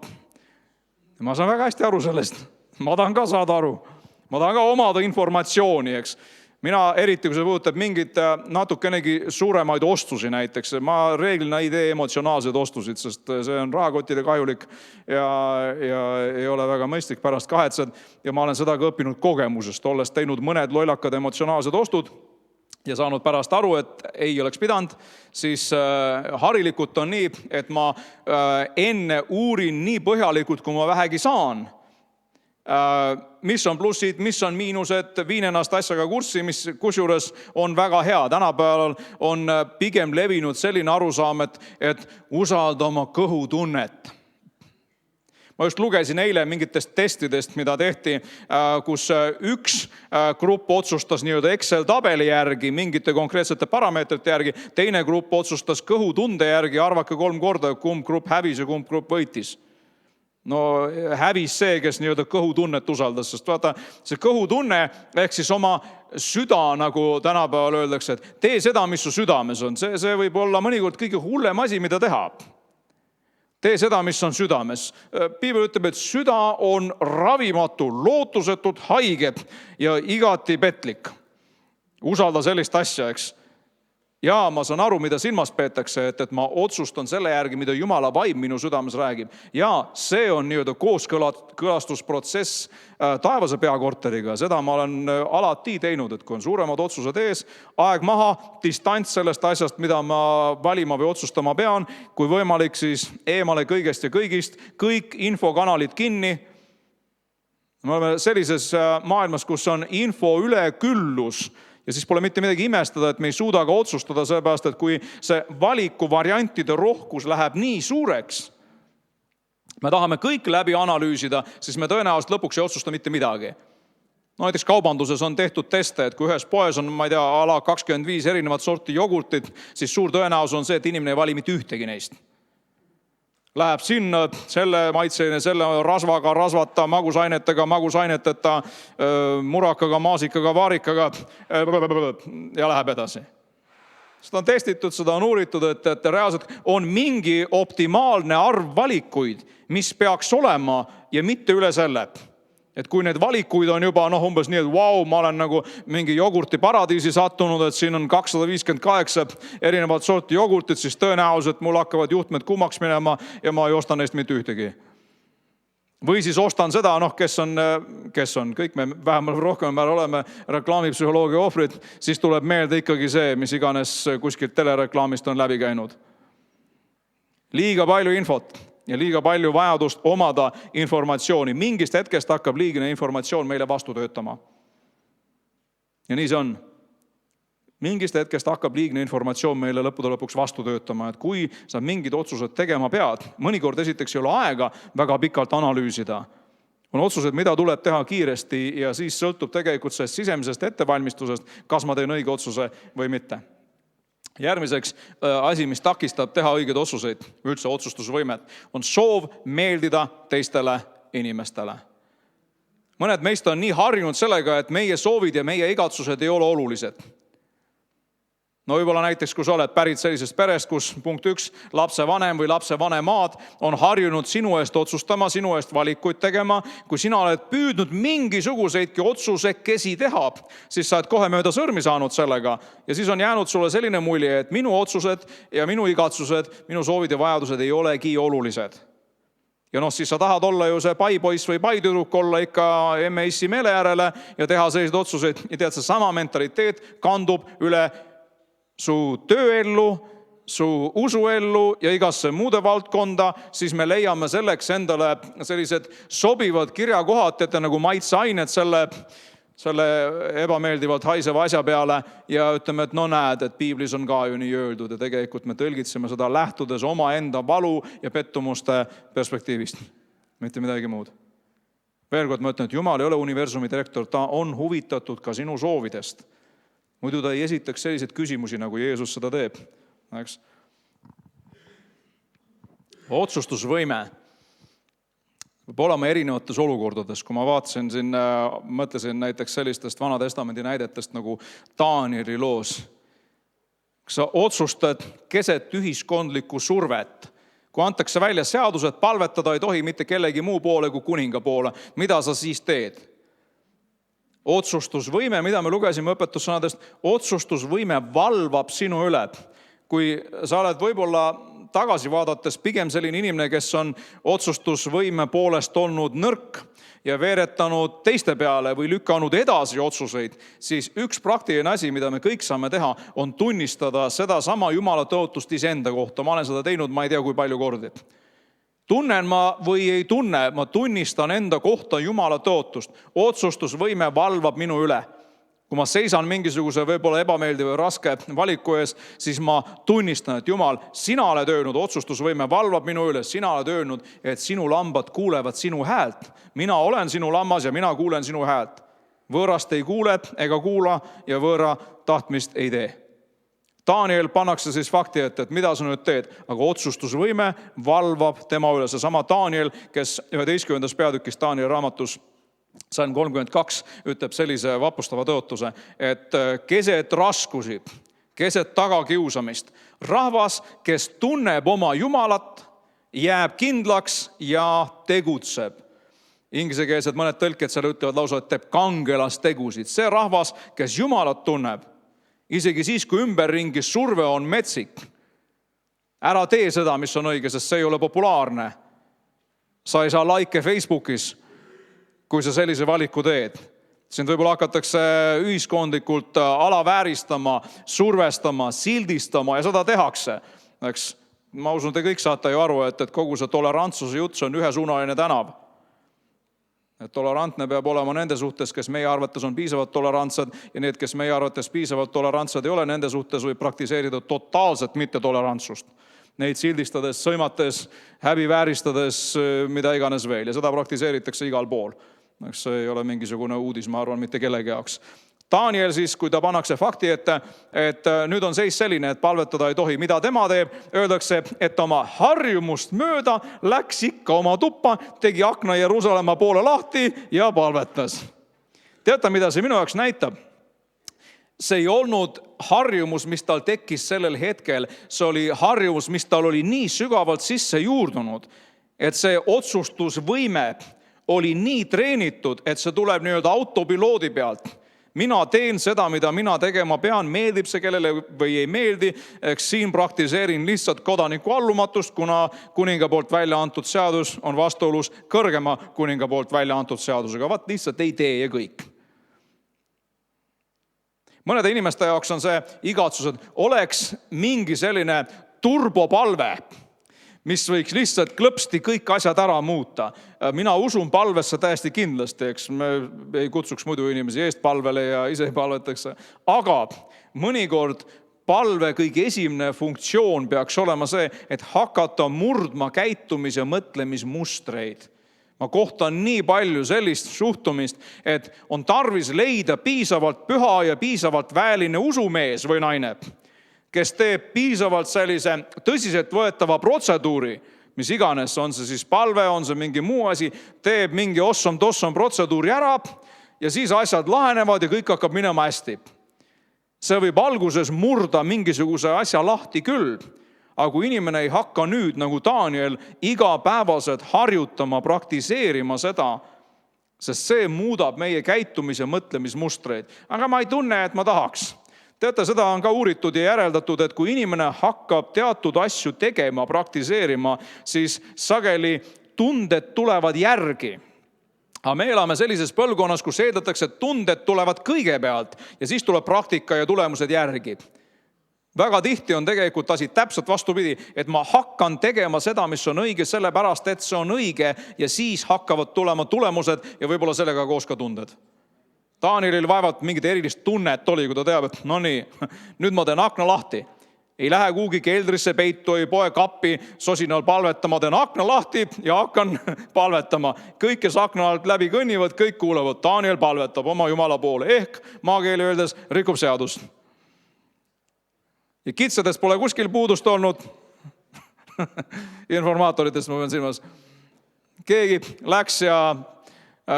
Ma saan väga hästi aru sellest. Ma tahan ka saada aru. Ma tahan ka omada informatsiooni, eks. Mina eriti, kui see puudutab mingit natukenegi suuremaid ostusi näiteks, ma reeglina ei tee emotsionaalseid ostusid, sest see on rahakotile kahjulik ja ei ole väga mõistlik, pärast kahetsed. Ja ma olen seda ka õppinud kogemusest, olles teinud mõned lollakad emotsionaalsed ostud ja saanud pärast aru, et ei oleks pidanud, siis harilikult on nii, et ma enne uurin nii põhjalikult, kui ma vähegi saan. Mis on plussid, mis on miinused, viin ennast asjaga kurssi, mis kusjuures on väga hea. Tänapäeval on pigem levinud selline arusaam, et usalda oma kõhutunnet. Ma just lugesin eile mingitest testidest, mida tehti, kus üks grupp otsustas nii-öelda Excel tabeli järgi, mingite konkreetsete parameetrite järgi, teine grupp otsustas kõhutunde järgi, arvake 3 korda, kumb grupp hävis ja kumb grupp võitis. No hävis see, kes nii-öelda kõhutunnet usaldas, sest vaata, see kõhutunne ehk siis oma süda, nagu tänapäeval öeldakse, et tee seda, mis su südames on. See võib olla mõnikord kõige hullem asi, mida teha. Tee seda, mis on südames. Piibel ütleb, et süda on ravimatu, lootusetult haige ja igati petlik. Usalda sellist asja, eks. Ja ma saan aru, mida silmas peetakse, et ma otsustan selle järgi, mida Jumala vaim minu südames räägib. Ja see on nii-öelda kooskõlastusprotsess taevase peakorteriga. Seda ma olen alati teinud, et kui on suuremad otsused ees, aeg maha, distants sellest asjast, mida ma valima või otsustama pean, kui võimalik, siis eemale kõigest ja kõigist, kõik infokanalid kinni. Me oleme sellises maailmas, kus on info üleküllus. Ja siis pole mitte midagi imestada, et me ei suuda ka otsustada, sellepärast, et kui see valikuvariantide rohkus läheb nii suureks, me tahame kõik läbi analüüsida, siis me tõenäoliselt lõpuks ei otsusta mitte midagi. No näiteks kaubanduses on tehtud teste, et kui ühes poes on, ma ei tea, ala 25 erinevat sorti jogurtit, siis suur tõenäosus on see, et inimene ei vali mitte ühtegi neist. Läheb sinna selle maitseline, selle rasvaga, rasvata, magusaineteta, murakaga, maasikaga, vaarikaga ja läheb edasi. Seda on testitud, seda on uuritud, et reaalselt on mingi optimaalne arv valikuid, mis peaks olema ja mitte üle selle. Et kui need valikuid on juba umbes nii, et vau, ma olen nagu mingi jogurti paradiisi sattunud, et siin on 258 erinevat sorti jogurtit, siis tõenäoliselt mul hakkavad juhtmed kummaks minema ja ma ei osta neist mitte ühtegi. Või siis ostan seda, kes on, kõik me vähemalt rohkem oleme reklaamipsühholoogia ohvrid, siis tuleb meelde ikkagi see, mis iganes kuskilt telereklaamist on läbi käinud. Liiga palju infot. Ja liiga palju vajadust omada informatsiooni. Mingist hetkest hakkab liigne informatsioon meile vastu töötama. Ja nii see on. Mingist hetkest hakkab liigne informatsioon meile lõppude lõpuks vastu töötama. Et kui sa mingid otsused tegema pead, mõnikord esiteks ei ole aega väga pikalt analüüsida. On otsused, mida tuleb teha kiiresti ja siis sõltub tegelikult sellest sisemisest ettevalmistusest, kas ma teen õige otsuse või mitte. Järgmiseks asi, mis takistab teha õigeid otsuseid, üldse otsustusvõimet, on soov meeldida teistele inimestele. Mõned meist on nii harjunud sellega, et meie soovid ja meie igatsused ei ole olulised. No võib-olla näiteks, kui sa oled pärit sellisest perest, kus punkt 1, lapsevanem või lapsevanemaad on harjunud sinu eest otsustama, sinu eest valikuid tegema. Kui sina oled püüdnud mingisuguseidki otsusekesi teha, siis sa oled kohe mööda sõrmi saanud sellega. Ja siis on jäänud sulle selline mulje, et minu otsused ja minu igatsused, minu soovid ja vajadused ei olegi olulised. Ja siis sa tahad olla ju see paipoiss või paitüdruk, olla ikka MES-i meele järele ja teha selliseid otsuseid. Ja tead, see sama mentaliteet kandub üle su tööellu, su usuellu ja igasse muude valdkonda, siis me leiame selleks endale sellised sobivad kirjakohad, et nagu maitseained selle ebameeldivalt haiseva asja peale ja ütleme, et näed, et piiblis on ka ju nii öeldud ja tegelikult me tõlgitseme seda lähtudes oma enda valu ja pettumuste perspektiivist. Mitte midagi muud. Veel kord ma ütlen, et Jumal ei ole universumi direktor, ta on huvitatud ka sinu soovidest. Muidu ta ei esitaks selliseid küsimusi, nagu Jeesus seda teeb. Otsustusvõime võib olema erinevates olukordades. Kui ma vaatasin siin, mõtlesin näiteks sellistest Vana Testamendi näidetest nagu Danieli loos. Sa otsustad keset ühiskondlikku survet. Kui antakse välja seadused, palvetada ei tohi mitte kellegi muu poole kui kuninga poole. Mida sa siis teed? Otsustusvõime, mida me lugesime õpetussõnadest, otsustusvõime valvab sinu üle. Kui sa oled võib-olla tagasi vaadates pigem selline inimene, kes on otsustusvõime poolest olnud nõrk ja veeretanud teiste peale või lükanud edasi otsuseid, siis üks praktiline asi, mida me kõik saame teha, on tunnistada seda sama Jumala tõotust iseenda kohta. Ma olen seda teinud, ma ei tea, kui palju kordi. Tunnen ma või ei tunne, ma tunnistan enda kohta Jumala tõotust. Otsustusvõime valvab minu üle. Kui ma seisan mingisuguse võib-olla ebameeldiva või raske valiku ees, siis ma tunnistan, et Jumal, sina oled öelnud, otsustusvõime valvab minu üles, sina oled öelnud, et sinu lambad kuulevad sinu häält. Mina olen sinu lammas ja mina kuulen sinu häält. Võõrast ei kuule ega kuula ja võõra tahtmist ei tee. Daniel pannakse siis fakti ette, et mida sa nüüd teed, aga otsustusvõime valvab tema üle. Seesama Daniel, kes 11. peatükis Danieli raamatus Salm 32 ütleb sellise vapustava tõotuse, et keset raskusi, keset tagakiusamist, rahvas, kes tunneb oma Jumalat, jääb kindlaks ja tegutseb. Inglisekeelsed mõned tõlked seal ütlevad lausa, et teeb kangelastegusid. See rahvas, kes Jumalat tunneb, isegi siis, kui ümberringi surve on metsik, ära tee seda, mis on õige, sest see ei ole populaarne. Sa ei saa like Facebookis, kui sa sellise valiku teed. Sind võib-olla hakatakse ühiskondlikult alavääristama, survestama, sildistama ja seda tehakse. Ma usun, te kõik saate ju aru, et kogu see tolerantsuse jutt, see on ühesuunaline tänav. Tolerantne peab olema nende suhtes, kes meie arvates on piisavalt tolerantsed ja need, kes meie arvates piisavalt tolerantsed ei ole, nende suhtes võib praktiseerida totaalselt mittetolerantsust. Neid sildistades, sõimates, häbivääristades, mida iganes veel. Ja seda praktiseeritakse igal pool. See ei ole mingisugune uudis, ma arvan, mitte kellegi jaoks. Daniel siis, kui ta pannakse fakti ette, et nüüd on seis selline, et palvetada ei tohi, mida tema teeb, öeldakse, et oma harjumust mööda läks ikka oma tuppa, tegi akna Jeruusalemma poole lahti ja palvetas. Teate, mida see minu jaoks näitab? See ei olnud harjumus, mis tal tekkis sellel hetkel, see oli harjumus, mis tal oli nii sügavalt sisse juurdunud, et see otsustusvõime oli nii treenitud, et see tuleb nii-öelda autopiloodi pealt. Mina teen seda, mida mina tegema pean, meeldib see kellele või ei meeldi, eks siin praktiseerin lihtsalt kodaniku allumatust, kuna kuninga poolt välja antud seadus on vastuolus kõrgema kuninga poolt välja antud seadusega. Vaat lihtsalt ei tee ja kõik. Mõnede inimeste jaoks on see igatsus, et oleks mingi selline turbopalve, mis võiks lihtsalt klõpsti kõik asjad ära muuta. Mina usun palvesse täiesti kindlasti, eks me ei kutsuks muidu inimesi eest palvele ja ise palvetakse. Aga mõnikord palve kõige esimene funktsioon peaks olema see, et hakata murdma käitumis- ja mõtlemismustreid. Ma kohtan nii palju sellist suhtumist, et on tarvis leida piisavalt püha ja piisavalt väeline usumees või naine, kes teeb piisavalt sellise tõsiselt võetava protseduuri, mis iganes, on see siis palve, on see mingi muu asi, teeb mingi ossom-tossom protseduuri ära ja siis asjad lahenevad ja kõik hakkab minema hästi. See võib alguses murda mingisuguse asja lahti küll, aga kui inimene ei hakka nüüd, nagu Daniel, igapäevaselt harjutama, praktiseerima seda, sest see muudab meie käitumis- ja mõtlemismustreid. Aga ma ei tunne, et ma tahaks. Teate, seda on ka uuritud ja järeldatud, et kui inimene hakkab teatud asju tegema, praktiseerima, siis sageli tunded tulevad järgi. Aga me elame sellises põlvkonnas, kus eeldatakse, et tunded tulevad kõigepealt ja siis tuleb praktika ja tulemused järgi. Väga tihti on tegelikult asi täpselt vastupidi, et ma hakkan tegema seda, mis on õige, sellepärast, et see on õige ja siis hakkavad tulema tulemused ja võib-olla sellega koos ka tunded. Danielil vaevalt mingit erilist tunnet oli, kui ta teab, et no nii, nüüd ma teen akna lahti. Ei lähe kuhugi keldrisse peitu, ei poe kappi, sosinal palvetama, teen akna lahti ja hakkan palvetama. Kõik, kes akna alt läbi kõnnivad, kõik kuulevad. Daniel palvetab oma Jumala poole, ehk maakeeli öeldes rikub seadust. Ja kitsades pole kuskil puudust olnud, informaatoritest ma pean silmas. Keegi läks ja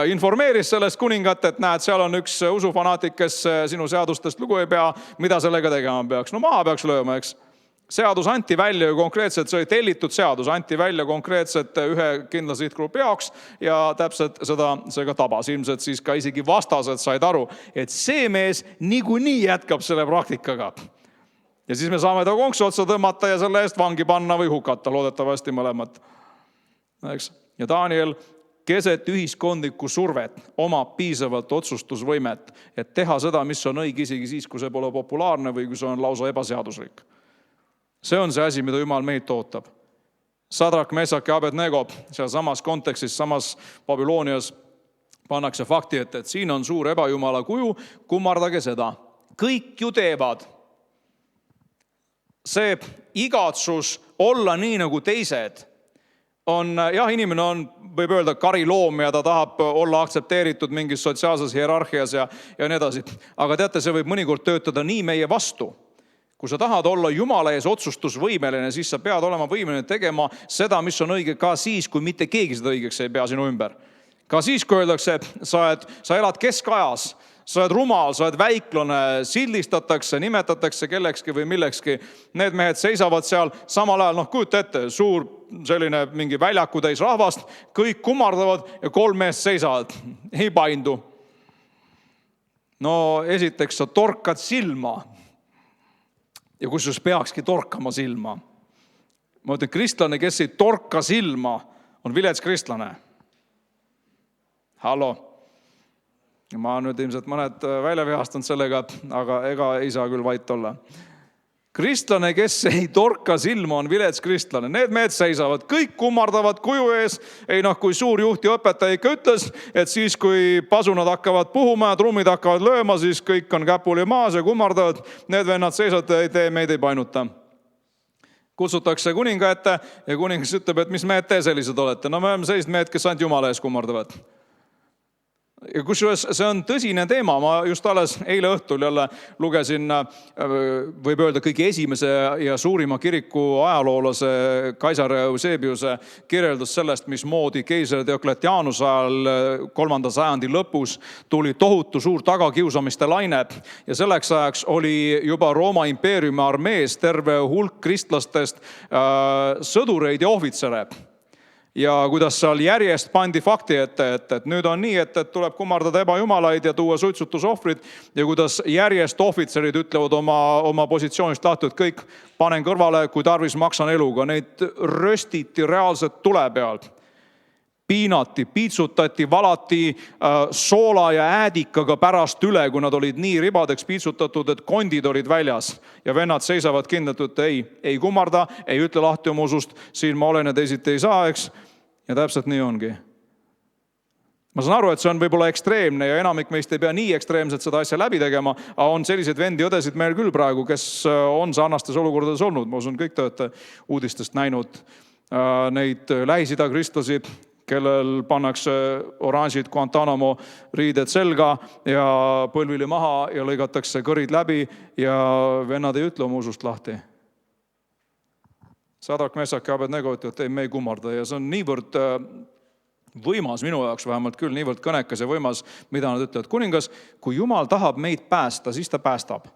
informeeris sellest kuningat, et näed, seal on üks usufanaatik, kes sinu seadustest lugu ei pea, mida sellega tegema peaks. No maha peaks lööma, eks. Seadus anti välja ju konkreetselt, see oli tellitud seadus, anti välja konkreetselt ühe kindla sihtgrupi jaoks ja täpselt seda see ka tabas. Ilmselt siis ka isegi vastased said aru, et see mees niikuinii jätkab selle praktikaga. Ja siis me saame ta konksu otsa tõmmata ja selle eest vangi panna või hukata, loodetavasti mõlemat. Ja Daniel keset ühiskondlikku survet omab piisavalt otsustusvõimet, et teha seda, mis on õige isegi siis, kui see pole populaarne või kui see on lausa ebaseaduslik. See on see asi, mida Jumal meilt ootab. Sadrak, Mesak ja Abednego seal samas kontekstis, samas Babylonias pannakse fakti ette, et siin on suur ebajumala kuju, kummardage seda. Kõik ju teevad. See igatsus olla nii nagu teised on, jah, inimene on, võib öelda, kariloom ja ta tahab olla aktsepteeritud mingis sotsiaalses hierarhias ja nii edasi. Aga teate, see võib mõnikord töötada nii meie vastu. Kui sa tahad olla Jumala ees otsustusvõimeline, siis sa pead olema võimeline tegema seda, mis on õige ka siis, kui mitte keegi seda õigeks ei pea sinu ümber. Ka siis, kui öeldakse, et sa elad keskajas, sa oled rumal, sa oled väiklane, sildistatakse, nimetatakse kellekski või millekski. Need mehed seisavad seal samal ajal, kujuta ette, suur selline mingi väljaku täis rahvast, kõik kummardavad ja 3 meest seisavad, ei paindu. No esiteks sa torkad silma ja kusjuures peakski torkama silma. Ma ütlen, kristlane, kes ei torka silma, on vilets kristlane. Hallo. Ma nüüd ilmselt mõned välja vihastanud sellega, aga ega ei saa küll vait olla. Kristlane, kes ei torka silma, on vilets kristlane. Need mehed seisavad, kõik kummardavad kuju ees. Ei kui suur juht ja õpetaja ikka ütles, et siis kui pasunad hakkavad puhuma ja trummid hakkavad lööma, siis kõik on käpuli maas ja kummardavad. Need vennad seisavad, ei tee, meid ei painuta. Kutsutakse kuninga ette ja kuningas ütleb, et mis mehed te sellised olete. No me oleme sellised mehed, kes ainult Jumala ees kummardavad. Ja kusjuures see on tõsine teema. Ma just alles eile õhtul jälle lugesin, võib öelda, kõige esimese ja suurima kiriku ajaloolase Kaisar Eusebiuse kirjeldus sellest, mismoodi keiser Diocletianuse ajal 3. sajandi lõpus tuli tohutu suur tagakiusamiste laine ja selleks ajaks oli juba Rooma impeeriumi armees terve hulk kristlastest sõdureid ja ohvitsere. Ja kuidas seal järjest pandi fakti ette, et nüüd on nii, et tuleb kummardada ebajumalaid ja tuua suitsutusohvrid ja kuidas järjest ohvitserid ütlevad oma positsioonist lahti, et kõik panen kõrvale, kui tarvis maksan eluga. Neid röstiti reaalselt tule peal. Piinati, piitsutati, valati soola ja äädikaga pärast üle, kui nad olid nii ribadeks piitsutatud, et kondid olid väljas. Ja vennad seisavad kindlalt, et ei kummarda, ei ütle lahti oma usust, siin ma olen ja teisiti ei saa, eks. Ja täpselt nii ongi. Ma saan aru, et see on võib-olla ekstreemne ja enamik meist ei pea nii ekstreemselt seda asja läbi tegema, aga on selliseid vendi õdesid meil küll praegu, kes on sarnastes olukordades olnud. Ma usun, kõik te olete uudistest näinud neid Lähis-Ida kristlasi, kellel pannakse oranžid Guantanamo riided selga ja põlvili maha ja lõigatakse kõrid läbi ja vennad ei ütle oma usust lahti. Sadrak, Mesak ja Abednego ütlevad, et me ei kummarda ja see on niivõrd võimas, minu jaoks vähemalt küll, niivõrd kõnekas ja võimas, mida nad ütlevad. Kuningas, kui Jumal tahab meid päästa, siis ta päästab.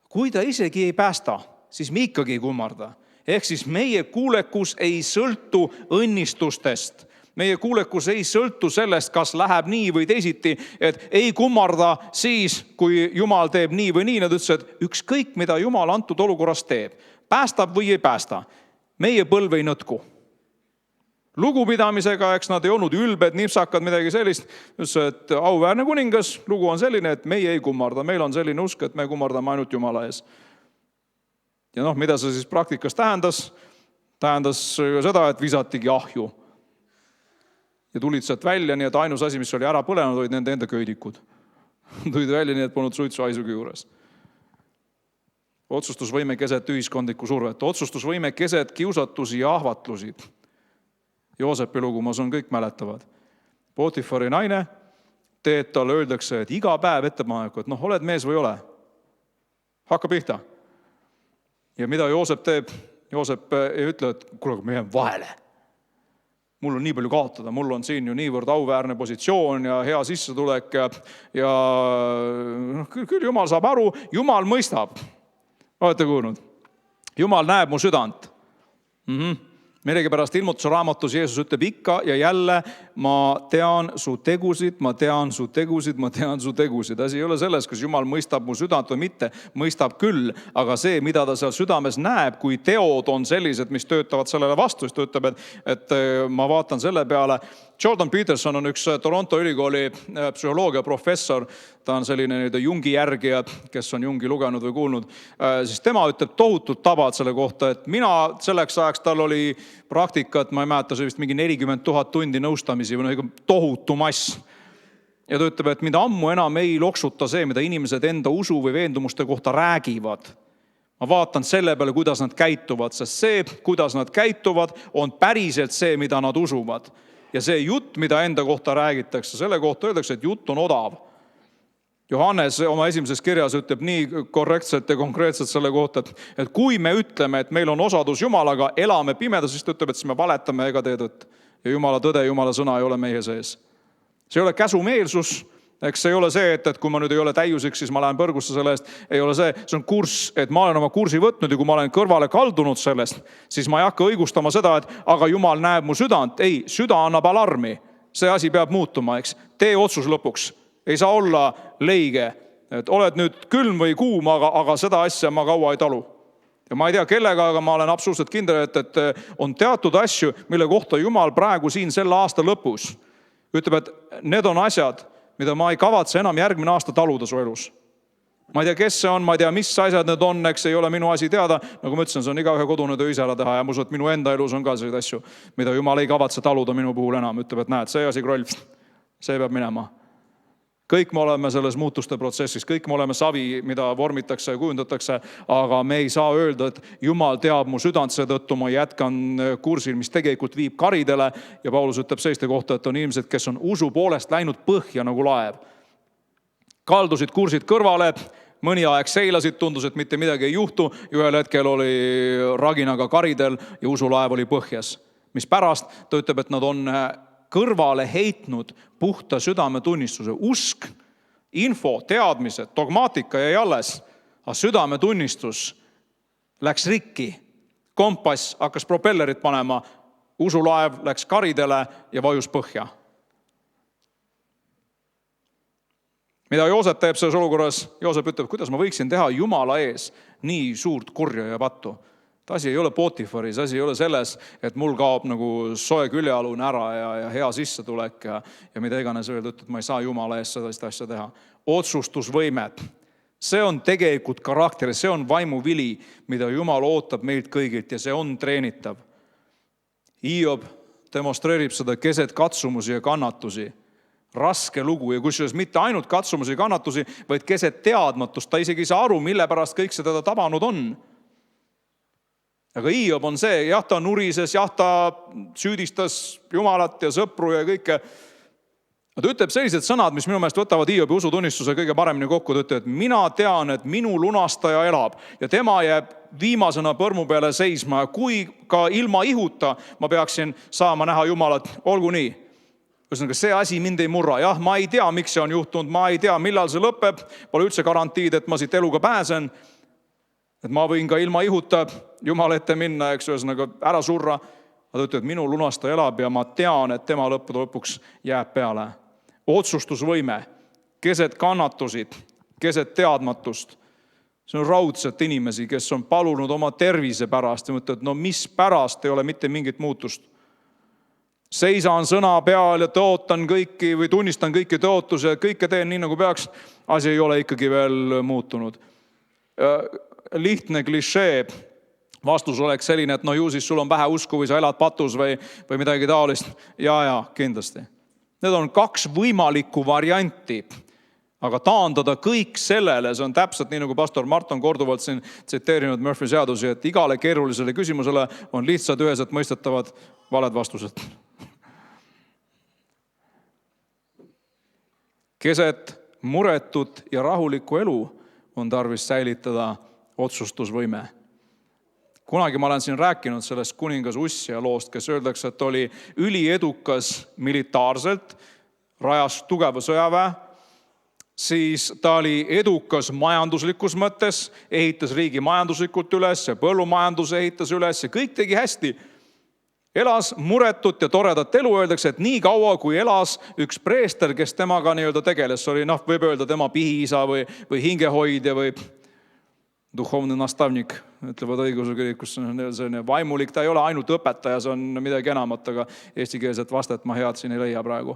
Kui ta isegi ei päästa, siis me ikkagi ei kummarda. Ehk siis meie kuulekus ei sõltu õnnistustest. Meie kuulekus ei sõltu sellest, kas läheb nii või teisiti, et ei kummarda siis, kui Jumal teeb nii või nii. Nad ütlesid, et ükskõik, mida Jumal antud olukorras teeb, päästab või ei päästa, meie põlv ei nõtku. Lugupidamisega, eks nad ei olnud ülbed, nipsakad, midagi sellist. Ütlesid, et auväärne kuningas, lugu on selline, et meie ei kummarda. Meil on selline usk, et me kummardame ainult Jumala ees. Ja mida see siis praktikas tähendas? Tähendas seda, et visatigi ahju. Ja tulid sealt välja, nii et ainus asi, mis oli ära põlenud, olid nende enda köidikud. Tulid välja nii, et polnud suitsu haisugi juures. Otsustusvõime keset ühiskondlikku survet. Otsustusvõime keset kiusatusi ja ahvatlusi. Joosepi lugu, ma usun, kõik mäletavad. Potifari naine, teed talle öeldakse, et iga päev ettepaneku, et oled mees või ole. Hakka pihta. Ja mida Joosep teeb? Joosep ei ütle, et kuule, me jääme vahele. Mul on nii palju kaotada, mul on siin ju niivõrd auväärne positsioon ja hea sissetulek ja küll Jumal saab aru, Jumal mõistab. Olete kuulnud? Jumal näeb mu südant. Millegipärast Ilmutuse raamatus Jeesus ütleb ikka ja jälle, ma tean su tegusid, ma tean su tegusid, ma tean su tegusid. Asi ei ole selles, kas Jumal mõistab mu südant või mitte, mõistab küll, aga see, mida ta seal südames näeb, kui teod on sellised, mis töötavad sellele vastu, siis ta ütleb, et ma vaatan selle peale. Jordan Peterson on üks Toronto ülikooli psühholoogia professor, ta on selline Jungi järgija, kes on Jungi lugenud või kuulnud, siis tema ütleb tohutult tabad selle kohta, et mina selleks ajaks tal oli praktikat, ma ei mäleta, see vist mingi 40 000 tundi nõustamisi või tohutu mass. Ja ta ütleb, et mida ammu enam ei loksuta see, mida inimesed enda usu või veendumuste kohta räägivad. Ma vaatan selle peale, kuidas nad käituvad, sest see, kuidas nad käituvad, on päriselt see, mida nad usuvad. Ja see jutt, mida enda kohta räägitakse, selle kohta öeldakse, et jutt on odav. Johannes oma esimeses kirjas ütleb nii korrektselt ja konkreetselt selle kohta, et kui me ütleme, et meil on osadus Jumalaga, elame pimedas, siis ta ütleb, et siis me valetame ega tee tõtt. Ja Jumala tõde, Jumala sõna ei ole meie sees. See ei ole käsumeelsus, eks see ei ole see, et kui ma nüüd ei ole täiuseks, siis ma lähen põrgusse selle eest. Ei ole see on kurss, et ma olen oma kursi võtnud ja kui ma olen kõrvale kaldunud sellest, siis ma ei hakka õigustama seda, et aga Jumal näeb mu südant. Ei, süda annab alarmi. See asi peab muutuma, eks. Tee otsus lõpuks. Ei saa olla leige, et oled nüüd külm või kuum, aga seda asja ma kaua ei talu. Ja ma ei tea kellega, aga ma olen absoluutselt kindel, et on teatud asju, mille kohta Jumal praegu siin selle aasta lõpus ütleb, et need on asjad, mida ma ei kavatse enam järgmine aasta taluda su elus. Ma ei tea, kes see on, ma ei tea, mis asjad need on, eks ei ole minu asi teada. Nagu ma ütlesin, see on igaühe kodune töö ise ära teha ja ma usun, et minu enda elus on ka selliseid asju, mida Jumal ei kavatse taluda minu puhul enam. Ütleb, et näed, see asi kroll, see peab minema. Kõik me oleme selles muutuste protsessis, kõik me oleme savi, mida vormitakse ja kujundatakse, aga me ei saa öelda, et Jumal teab mu südant, seetõttu ma jätkan kursil, mis tegelikult viib karidele. Ja Paulus ütleb selliste kohta, et on inimesed, kes on usu poolest läinud põhja nagu laev. Kaldusid kursid kõrvale, mõni aeg seilasid, tundus, et mitte midagi ei juhtu. Ja ühel hetkel oli raginaga karidel ja usulaev oli põhjas. Mis pärast ta ütleb, et nad on kõrvale heitnud puhta südametunnistuse. Usk, info, teadmised, dogmaatika jäi alles, aga südametunnistus läks rikki. Kompass hakkas propellerit panema, usulaev läks karidele ja vajus põhja. Mida Joosep teeb selles olukorras? Joosep ütleb, kuidas ma võiksin teha Jumala ees nii suurt kurja ja pattu. Asi ei ole Potifaris, asi ei ole selles, et mul kaob nagu soe küljealune ära ja hea sissetulek ja mida iganes öelda, et ma ei saa Jumala ees sellist asja teha. Otsustusvõime. See on tegelikult karakter, see on vaimuvili, mida Jumal ootab meilt kõigilt ja see on treenitav. Hiob demonstreerib seda keset katsumusi ja kannatusi. Raske lugu ja kusjuures mitte ainult katsumusi ja kannatusi, vaid keset teadmatust. Ta isegi ei saa aru, mille pärast kõik see teda tabanud on. Aga Hiob on see, jah, ta nurises, jah, ta süüdistas Jumalat ja sõpru ja kõike. Ta ütleb sellised sõnad, mis minu meelest võtavad Hiobi usutunnistuse kõige paremini kokku. Ta ütleb, et mina tean, et minu lunastaja elab ja tema jääb viimasena põrmu peale seisma. Ja kui ka ilma ihuta ma peaksin saama näha Jumalat, olgu nii. Ühesõnaga, see asi mind ei murra. Jah, ma ei tea, miks see on juhtunud, ma ei tea, millal see lõpeb. Pole üldse garantiid, et ma siit eluga pääsen. Et ma võin ka ilma ihuta Jumala ette minna, eks ühesõnaga ära surra. Ta ütleb, et minu lunastaja elab ja ma tean, et tema lõpuks jääb peale. Otsustusvõime, keset kannatusid, keset teadmatust. See on raudselt inimesi, kes on palunud oma tervise pärast ja mõtled, no mis pärast ei ole mitte mingit muutust. Seisan sõna peal ja tõotan kõiki või tunnistan kõiki tõotusi ja kõike teen nii, nagu peaks. Asi ei ole ikkagi veel muutunud. Lihtne klišee vastus oleks selline, et no ju siis sul on vähe usku või sa elad patus või midagi taolist. Ja, kindlasti. Need on kaks võimalikku varianti, aga taandada kõik sellele, see on täpselt nii, nagu pastor Mart on korduvalt siin tsiteerinud Murphy seadusi, et igale keerulisele küsimusele on lihtsalt üheselt mõistetavad valed vastused. Keset muretut ja rahulikku elu on tarvis säilitada otsustusvõime. Kunagi ma olen siin rääkinud sellest kuningas Ussia loost, kes öeldakse, et oli üliedukas militaarselt, rajas tugeva sõjaväe, siis ta oli edukas majanduslikus mõttes, ehitas riigi majanduslikult üles ja põllumajanduse ehitas üles ja kõik tegi hästi. Elas muretut ja toredat elu, öeldakse, et nii kaua, kui elas üks preester, kes temaga nii-öelda tegeles, oli, võib öelda tema pihiisa või hingehoidja või duhovne nastavnik, ütlevad õigeusu kirikus, selline vaimulik, ta ei ole ainult õpetaja, see on midagi enamat, aga eestikeelset vastet ma head siin ei leia praegu.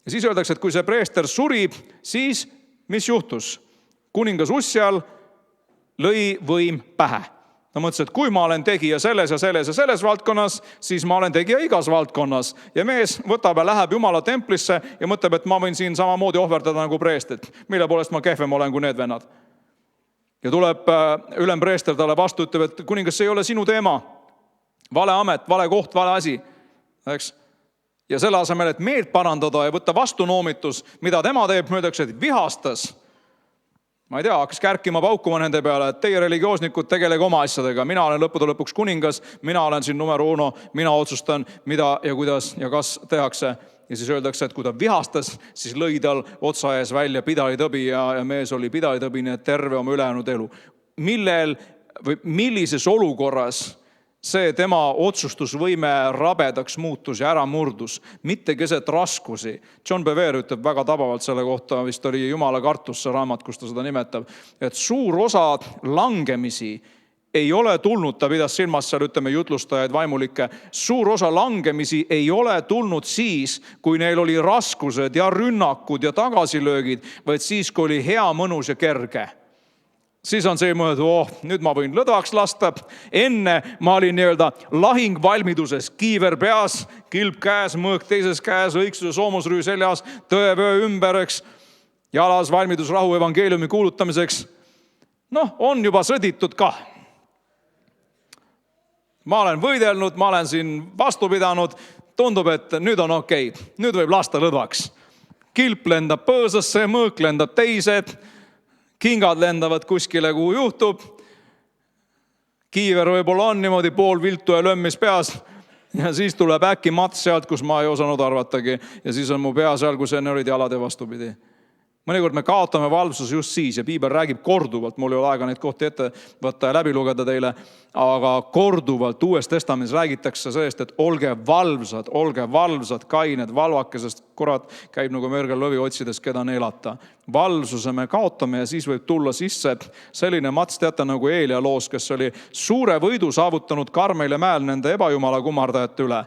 Ja siis öeldakse, et kui see preester suri, siis mis juhtus? Kuningas Ussial lõi võim pähe. Ta mõtles, et kui ma olen tegija selles ja selles ja selles valdkonnas, siis ma olen tegija igas valdkonnas. Ja mees võtab ja läheb Jumala templisse ja mõtleb, et ma võin siin samamoodi ohverdada nagu preestrit. Mille poolest ma kehvem olen kui need vennad. Ja tuleb ülempreester talle vastu, ütleb, et kuningas, see ei ole sinu teema. Vale amet, vale koht, vale asi. Eks? Ja selle asemel, et meelt parandada ja võtta vastu noomitus, mida tema teeb, möödaks, et vihastas. Ma ei tea, hakkas kärkima paukuma nende peale, et teie religioosnikud tegelege oma asjadega. Mina olen lõppude lõpuks kuningas, mina olen siin numero uno, mina otsustan, mida ja kuidas ja kas tehakse. Ja siis öeldakse, et kui ta vihastas, siis lõi tal otsa ees välja pidalitõbi ja mees oli pidalitõbine terve oma ülejäänud elu. Millises olukorras see tema otsustusvõime rabedaks muutus ja ära murdus, mitte keset raskusi. John Bevere ütleb väga tabavalt selle kohta, vist oli Jumala kartus see raamat, kus ta seda nimetab, et suur osa langemisi ei ole tulnud, ta pidas silmas seal, ütleme, jutlustajaid, vaimulikke, suur osa langemisi ei ole tulnud siis, kui neil oli raskused ja rünnakud ja tagasilöögid, vaid siis, kui oli hea, mõnus ja kerge. Siis on see mõelda, nüüd ma võin lõdvaks lasta. Enne ma olin nii-öelda lahingvalmiduses, kiiver peas, kilp käes, mõõk teises käes, õigsuse soomusrüü seljas, tõevöö ümber, eks, jalas valmidus rahu evangeeliumi kuulutamiseks. On juba sõditud ka. Ma olen võidelnud, ma olen siin vastu pidanud, tundub, et nüüd on okei. Nüüd võib lasta lõdvaks. Kilp lendab põõsasse, mõõk lendab teised, kingad lendavad kuskile, kuhu juhtub. Kiiver võib-olla on niimoodi pool viltu ja lömmis peas. Ja siis tuleb äkki mats sealt, kus ma ei osanud arvatagi. Ja siis on mu pea seal, kus enne olid jalad ja vastupidi. Mõnikord me kaotame valvsus just siis ja Piibel räägib korduvalt, mul ei ole aega neid kohti ette võtta ja läbi lugeda teile, aga korduvalt Uues Testamendis räägitakse sellest, et olge valvsad, kained, valvake, sest kurat käib nagu mörgel lõvi otsides, keda neelata. Valvsuse me kaotame ja siis võib tulla sisse selline mats, teate, nagu Eelia loos, kes oli suure võidu saavutanud Karmeli mäel nende ebajumala kummardajate üle.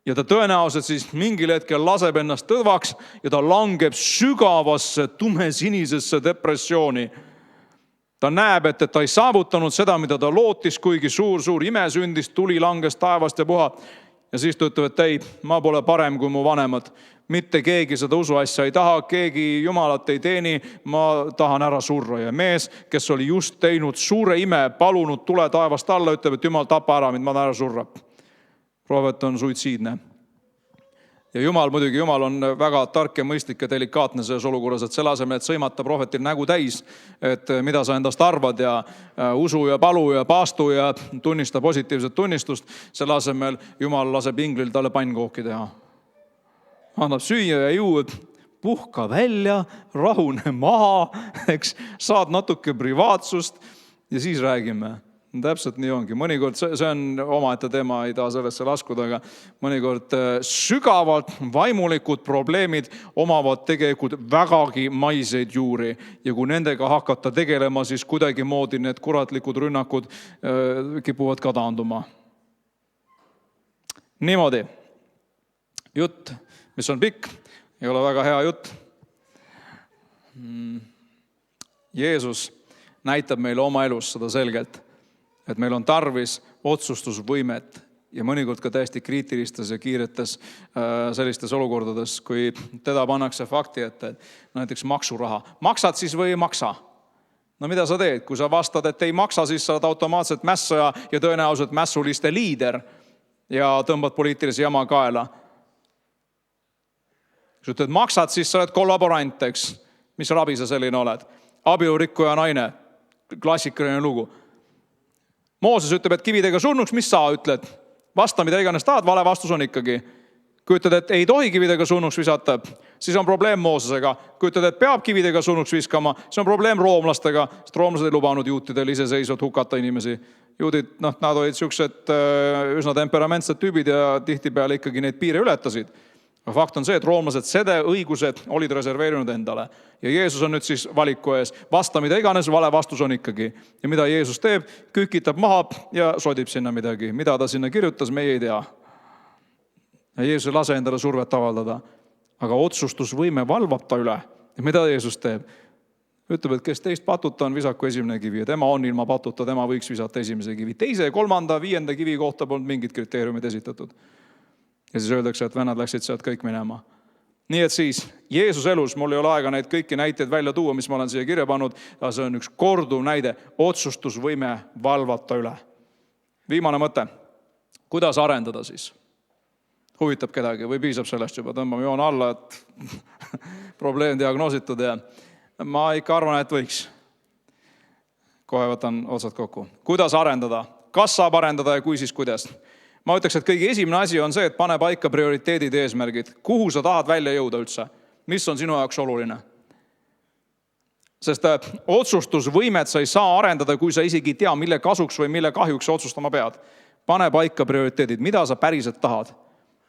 Ja ta tõenäoliselt siis mingil hetkel laseb ennast tõdvaks ja ta langeb sügavasse tumesinisesse depressiooni. Ta näeb, et ta ei saavutanud seda, mida ta lootis, kuigi suur ime sündis, tuli langes taevast ja puha. Ja siis ta ütleb, et ei, ma pole parem kui mu vanemad. Mitte keegi seda usuasja ei taha, keegi Jumalat ei teeni, ma tahan ära surra. Ja mees, kes oli just teinud suure ime, palunud tule taevast alla, ütleb, et Jumal tapa ära, mind ma tahan ära surra. Prohvet on suitsiidne. Ja Jumal on väga tark ja mõistlik ja delikaatne selles olukorras, et selle asemel, et sõimata prohvetil nägu täis, et mida sa endast arvad ja usu ja palu ja paastu ja tunnista positiivset tunnistust, selle asemel Jumal laseb inglil talle pannkooki teha. Annab süüa ja juua, puhka välja, rahune maha, eks, saad natuke privaatsust ja siis räägime. Täpselt nii ongi. Mõnikord, see on omaette teema, ei taha sellesse laskuda, aga mõnikord sügavalt vaimulikud probleemid omavad tegelikult vägagi maiseid juuri. Ja kui nendega hakata tegelema, siis kuidagi moodi need kuratlikud rünnakud kipuvad ka taanduma. Niimoodi. Jutt, mis on pikk, ei ole väga hea jutt. Jeesus näitab meile oma elus seda selgelt, et meil on tarvis otsustusvõimet ja mõnikord ka täiesti kriitilistes ja kiiretes sellistes olukordades, kui teda pannakse fakti ette, et näiteks maksuraha. Maksad siis või ei maksa? No mida sa teed? Kui sa vastad, et ei maksa, siis sa oled automaatselt mässaja ja tõenäoliselt mässuliste liider ja tõmbad poliitilise jama kaela. Kui sa ütled, maksad, siis sa oled kollaborant, eks? Mis rabi sa selline oled? Abielurikkuja naine, klassikaline lugu. Mooses ütleb, et kividega surnuks, mis sa ütled? Vasta, mida iganes tahad, vale vastus on ikkagi. Kui ütled, et ei tohi kividega surnuks visata, siis on probleem Moosesega. Kui ütled, et peab kividega surnuks viskama, siis on probleem roomlastega, sest roomlased ei lubanud juutidel iseseisvalt hukata inimesi. Juudid, nad olid siuksed üsna temperamentsed tüübid ja tihtipeale ikkagi neid piire ületasid. Fakt on see, et roomlased seda õigused olid reserveerinud endale. Ja Jeesus on nüüd siis valiku ees. Vasta mida iganes, vale vastus on ikkagi. Ja mida Jeesus teeb, kükitab maha ja sodib sinna midagi. Mida ta sinna kirjutas, meie ei tea. Ja Jeesus ei lase endale survet avaldada. Aga otsustusvõime valvab ta üle. Ja mida Jeesus teeb? Ütleb, et kes teist patuta on, visaku esimene kivi ja tema on ilma patuta, tema võiks visata esimese kivi. Teise, kolmanda, viienda kivi kohta polnud mingid kriteeriumid esitatud. Ja siis öeldakse, et vennad läksid sealt kõik minema. Nii et siis Jeesus elus, mul ei ole aega neid kõiki näiteid välja tuua, mis ma olen siia kirja pannud, aga see on üks korduv näide, otsustusvõime valvata üle. Viimane mõte, kuidas arendada siis? Huvitab kedagi või piisab sellest juba, tõmbame joon alla, et probleem diagnoositud ja ma ikka arvan, et võiks. Kohe võtan otsad kokku. Kuidas arendada? Kas saab arendada ja kui siis kuidas? Ma ütleks, et kõige esimene asi on see, et pane paika prioriteedid ja eesmärgid. Kuhu sa tahad välja jõuda üldse? Mis on sinu jaoks oluline? Sest otsustusvõimet sa ei saa arendada, kui sa isegi ei tea, mille kasuks või mille kahjuks sa otsustama pead. Pane paika prioriteedid. Mida sa päriselt tahad?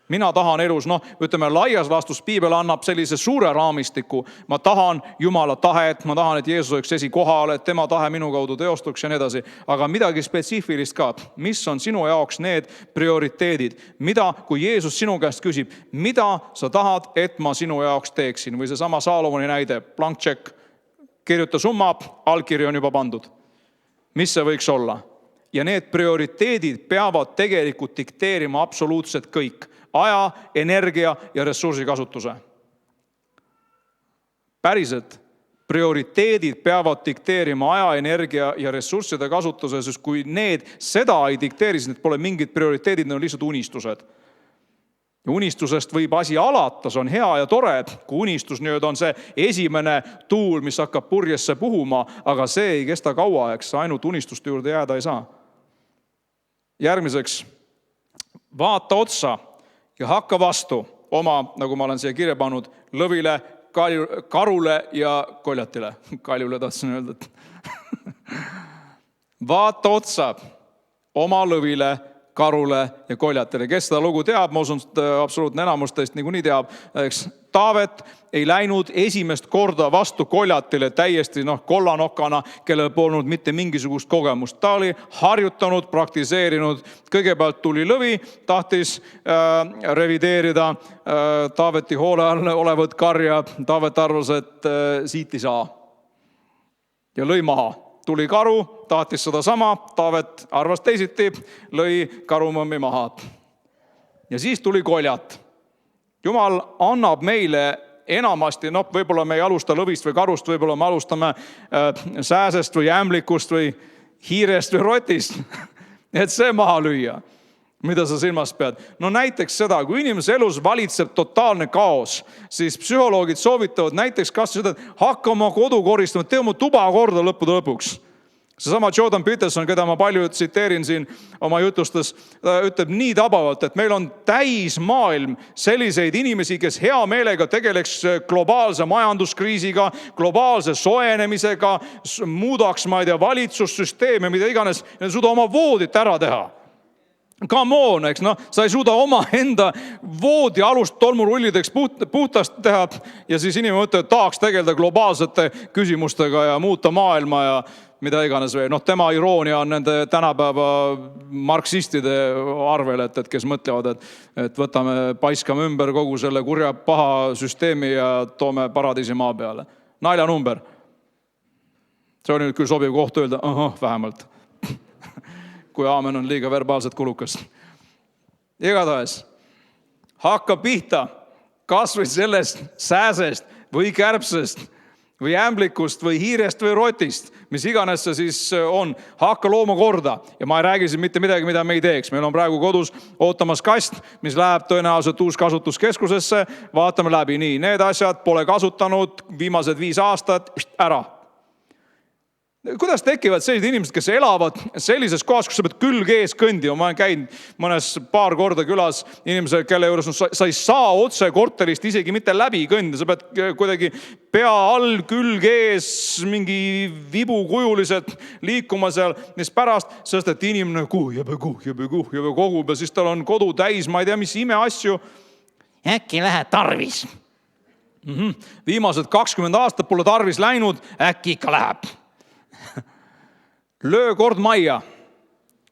Mina tahan elus, ütleme laias laastus Piibel annab sellise suure raamistiku. Ma tahan Jumala tahet, ma tahan, et Jeesus oleks esikohal, et tema tahe minu kaudu teostuks ja nii edasi. Aga midagi spetsiifilist ka. Mis on sinu jaoks need prioriteedid? Mida, kui Jeesus sinu käest küsib, mida sa tahad, et ma sinu jaoks teeksin? Või see sama Saalomoni näide, blank check, kirjuta summa, allkiri on juba pandud. Mis see võiks olla? Ja need prioriteedid peavad tegelikult dikteerima absoluutselt kõik. Aja, energia ja ressursi kasutuse. Päriselt, prioriteedid peavad dikteerima aja, energia ja ressursside kasutuse, sest kui need seda ei dikteeri, siis need pole mingid prioriteedid, need on lihtsalt unistused. Ja unistusest võib asi alata, see on hea ja tore, kui unistus on see esimene tuul, mis hakkab purjesse puhuma, aga see ei kesta kaua, eks ainult unistuste juurde jääda ei saa. Järgmiseks, vaata otsa ja hakka vastu oma, nagu ma olen siia kirja pannud, lõvile, karule ja koljatile. Kaljule tahtsin öelda. Vaata otsa oma lõvile, karule ja koljatile. Kes seda lugu teab, ma usun, et absoluutne enamus teist niikuinii teab. Taavet ei läinud esimest korda vastu koljatile täiesti kollanokana, kellel polnud mitte mingisugust kogemust. Ta oli harjutanud, praktiseerinud. Kõigepealt tuli lõvi, tahtis revideerida Taaveti hoole all olevat karja. Taavet arvas, et siit ei saa. Ja lõi maha. Tuli karu, tahtis seda sama, Taavet arvas teisiti, lõi karumõmmi maha. Ja siis tuli koljat. Jumal annab meile enamasti, võib-olla me ei alusta lõvist või karust, võib-olla me alustame sääsest või ämblikust või hiirest või rotist, et see maha lüüa. Mida sa silmas pead? Näiteks seda, kui inimese elus valitseb totaalne kaos, siis psühholoogid soovitavad näiteks kas seda, et hakka oma kodu koristama, tee oma tuba korda lõppude lõpuks. Seesama Jordan Peterson, keda ma palju tsiteerin siin oma jutustes, ütleb nii tabavalt, et meil on täis maailm selliseid inimesi, kes hea meelega tegeleks globaalse majanduskriisiga, globaalse soojenemisega, muudaks, ma ei tea, valitsussüsteeme, mida iganes, ja suuda oma voodit ära teha. Come on, eks sa ei suuda oma enda voodi alust tolmurullideks puhtast teha ja siis inimene mõtleb, et tahaks tegeleda globaalsete küsimustega ja muuta maailma ja mida iganes või. Tema iroonia on nende tänapäeva marksistide arvel, et kes mõtlevad, et võtame, paiskame ümber kogu selle kurja paha süsteemi ja toome paradiisi maa peale. Naljanumber. See on nüüd küll sobiv koht öelda, vähemalt. Kui aamen on liiga verbaalselt kulukas. Igatahes, hakka pihta kas või sellest sääsest või kärbsest või ämblikust või hiirest või rotist, mis iganes see siis on, hakka looma korda. Ja ma ei räägi siin mitte midagi, mida me ei teeks. Meil on praegu kodus ootamas kast, mis läheb tõenäoliselt uuskasutuskeskusesse. Vaatame läbi nii. Need asjad pole kasutanud viimased 5 aastat, ära. Kuidas tekivad sellised inimesed, kes elavad sellises kohas, kus sa pead külg ees kõndima? Ma olen käinud mõnes paar korda külas inimesel, kelle juures sa ei saa otse korterist isegi mitte läbi kõndida. Sa pead kuidagi pea all, külg ees, mingi vibukujuliselt liikuma seal, mis pärast, sest et inimene kuhjab kogub ja siis tal on kodu täis, ma ei tea, mis imeasju. Äkki lähed tarvis. Viimased 20 aastat pole tarvis läinud, äkki ikka läheb. Löö kord majja,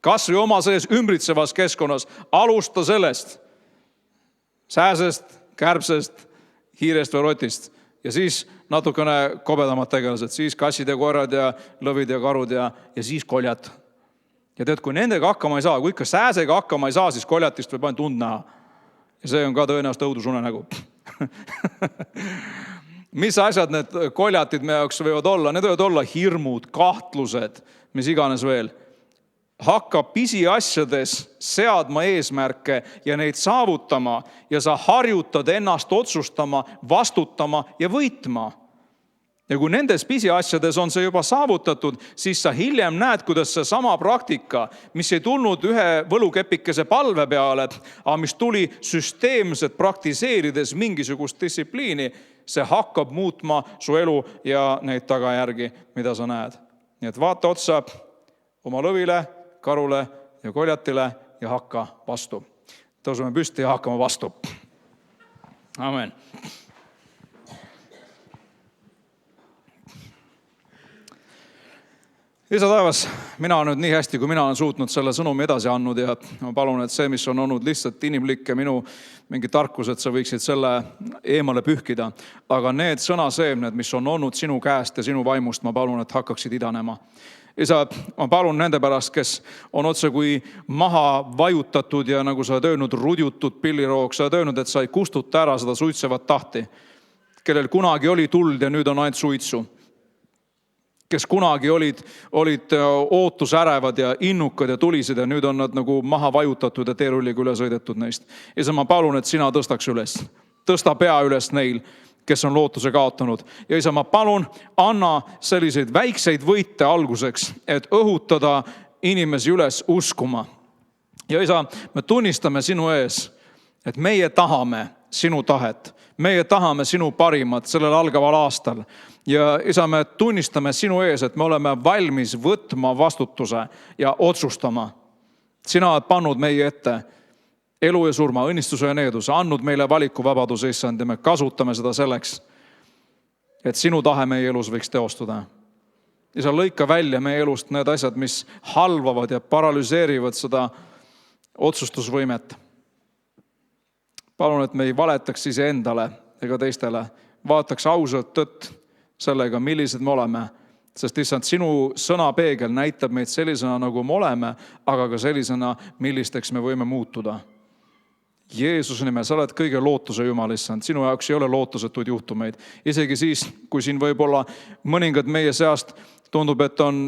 kas või oma selles ümbritsevas keskkonnas, alusta sellest sääsest, kärbsest, hiirest või rotist ja siis natukene kobedamad tegelased, siis kassid ja koerad ja lõvid ja karud ja siis koljat. Ja tead, kui nendega hakkama ei saa, kui ikka sääsega hakkama ei saa, siis koljatist võib ainult und näha. Ja see on ka tõenäoliselt õudusunenägu. Mis asjad need koljatid meie jaoks võivad olla? Need võivad olla hirmud, kahtlused, mis iganes veel. Hakka pisiasjades seadma eesmärke ja neid saavutama ja sa harjutad ennast otsustama, vastutama ja võitma. Ja kui nendes pisiasjades on see juba saavutatud, siis sa hiljem näed, kuidas see sama praktika, mis ei tulnud ühe võlukepikese palve peale, aga mis tuli süsteemselt praktiseerides mingisugust distsipliini, see hakkab muutma su elu ja neid tagajärgi, mida sa näed. Nii et vaata otsa oma lõvile, karule ja koljatile ja hakka vastu. Tõusume püsti ja hakkame vastu. Amen. Isa taevas, mina nüüd nii hästi, kui mina olen suutnud selle sõnumi edasi andnud ja ma palun, et see, mis on olnud lihtsalt inimlik ja minu mingi tarkus, et sa võiksid selle eemale pühkida. Aga need sõnaseemned, mis on olnud sinu käest ja sinu vaimust, ma palun, et hakkaksid idanema. Isa, ma palun nende pärast, kes on otse kui maha vajutatud ja nagu sa oled öelnud, rudjutud pilliroog, sa oled öelnud, et sa ei kustuta ära seda suitsevat tahti, kellel kunagi oli tuld ja nüüd on ainult suitsu. Kes kunagi olid ootusärevad ja innukad ja tulised ja nüüd on nad nagu maha vajutatud ja teerulliga üle sõidetud neist. Isa, ma palun, et sina tõstaks üles. Tõsta pea üles neil, kes on lootuse kaotanud. Ja isa, ma palun, anna selliseid väikseid võite alguseks, et õhutada inimesi üles uskuma. Ja isa, me tunnistame sinu ees, et meie tahame sinu tahet. Meie tahame sinu parimat sellel algaval aastal. Ja isa, me tunnistame sinu ees, et me oleme valmis võtma vastutuse ja otsustama. Sina oled pannud meie ette elu ja surma, õnnistuse ja needuse, andnud meile valikuvabaduse, issand, ja me kasutame seda selleks, et sinu tahe meie elus võiks teostuda. Isa, lõika välja meie elust need asjad, mis halvavad ja paralüseerivad seda otsustusvõimet. Palun, et me ei valetaks iseendale ega teistele, vaataks ausalt tõtt sellega, millised me oleme. Sest issand, sinu sõnapeegel näitab meid sellisena, nagu me oleme, aga ka sellisena, millisteks me võime muutuda. Jeesuse nimel, sa oled kõige lootuse Jumal, issand. Sinu jaoks ei ole lootusetuid juhtumeid. Isegi siis, kui siin võib-olla mõningad meie seast tundub, et on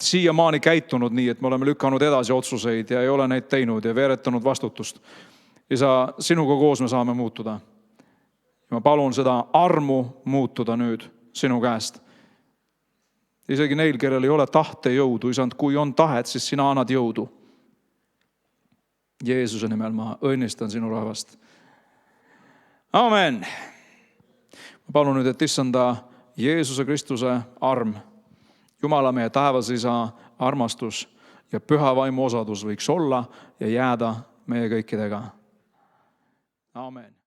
siiamaani käitunud nii, et me oleme lükanud edasi otsuseid ja ei ole neid teinud ja veeretanud vastutust. Isa, sinuga koos me saame muutuda. Ma palun seda armu muutuda nüüd sinu käest. Isegi neil, kellel ei ole tahte jõudu, isand, kui on tahet, siis sina annad jõudu. Jeesuse nimel ma õnnistan sinu rahvast. Amen. Ma palun nüüd, et issanda Jeesuse Kristuse arm, Jumala meie taevas isa armastus ja püha vaimu osadus võiks olla ja jääda meie kõikidega. Amen.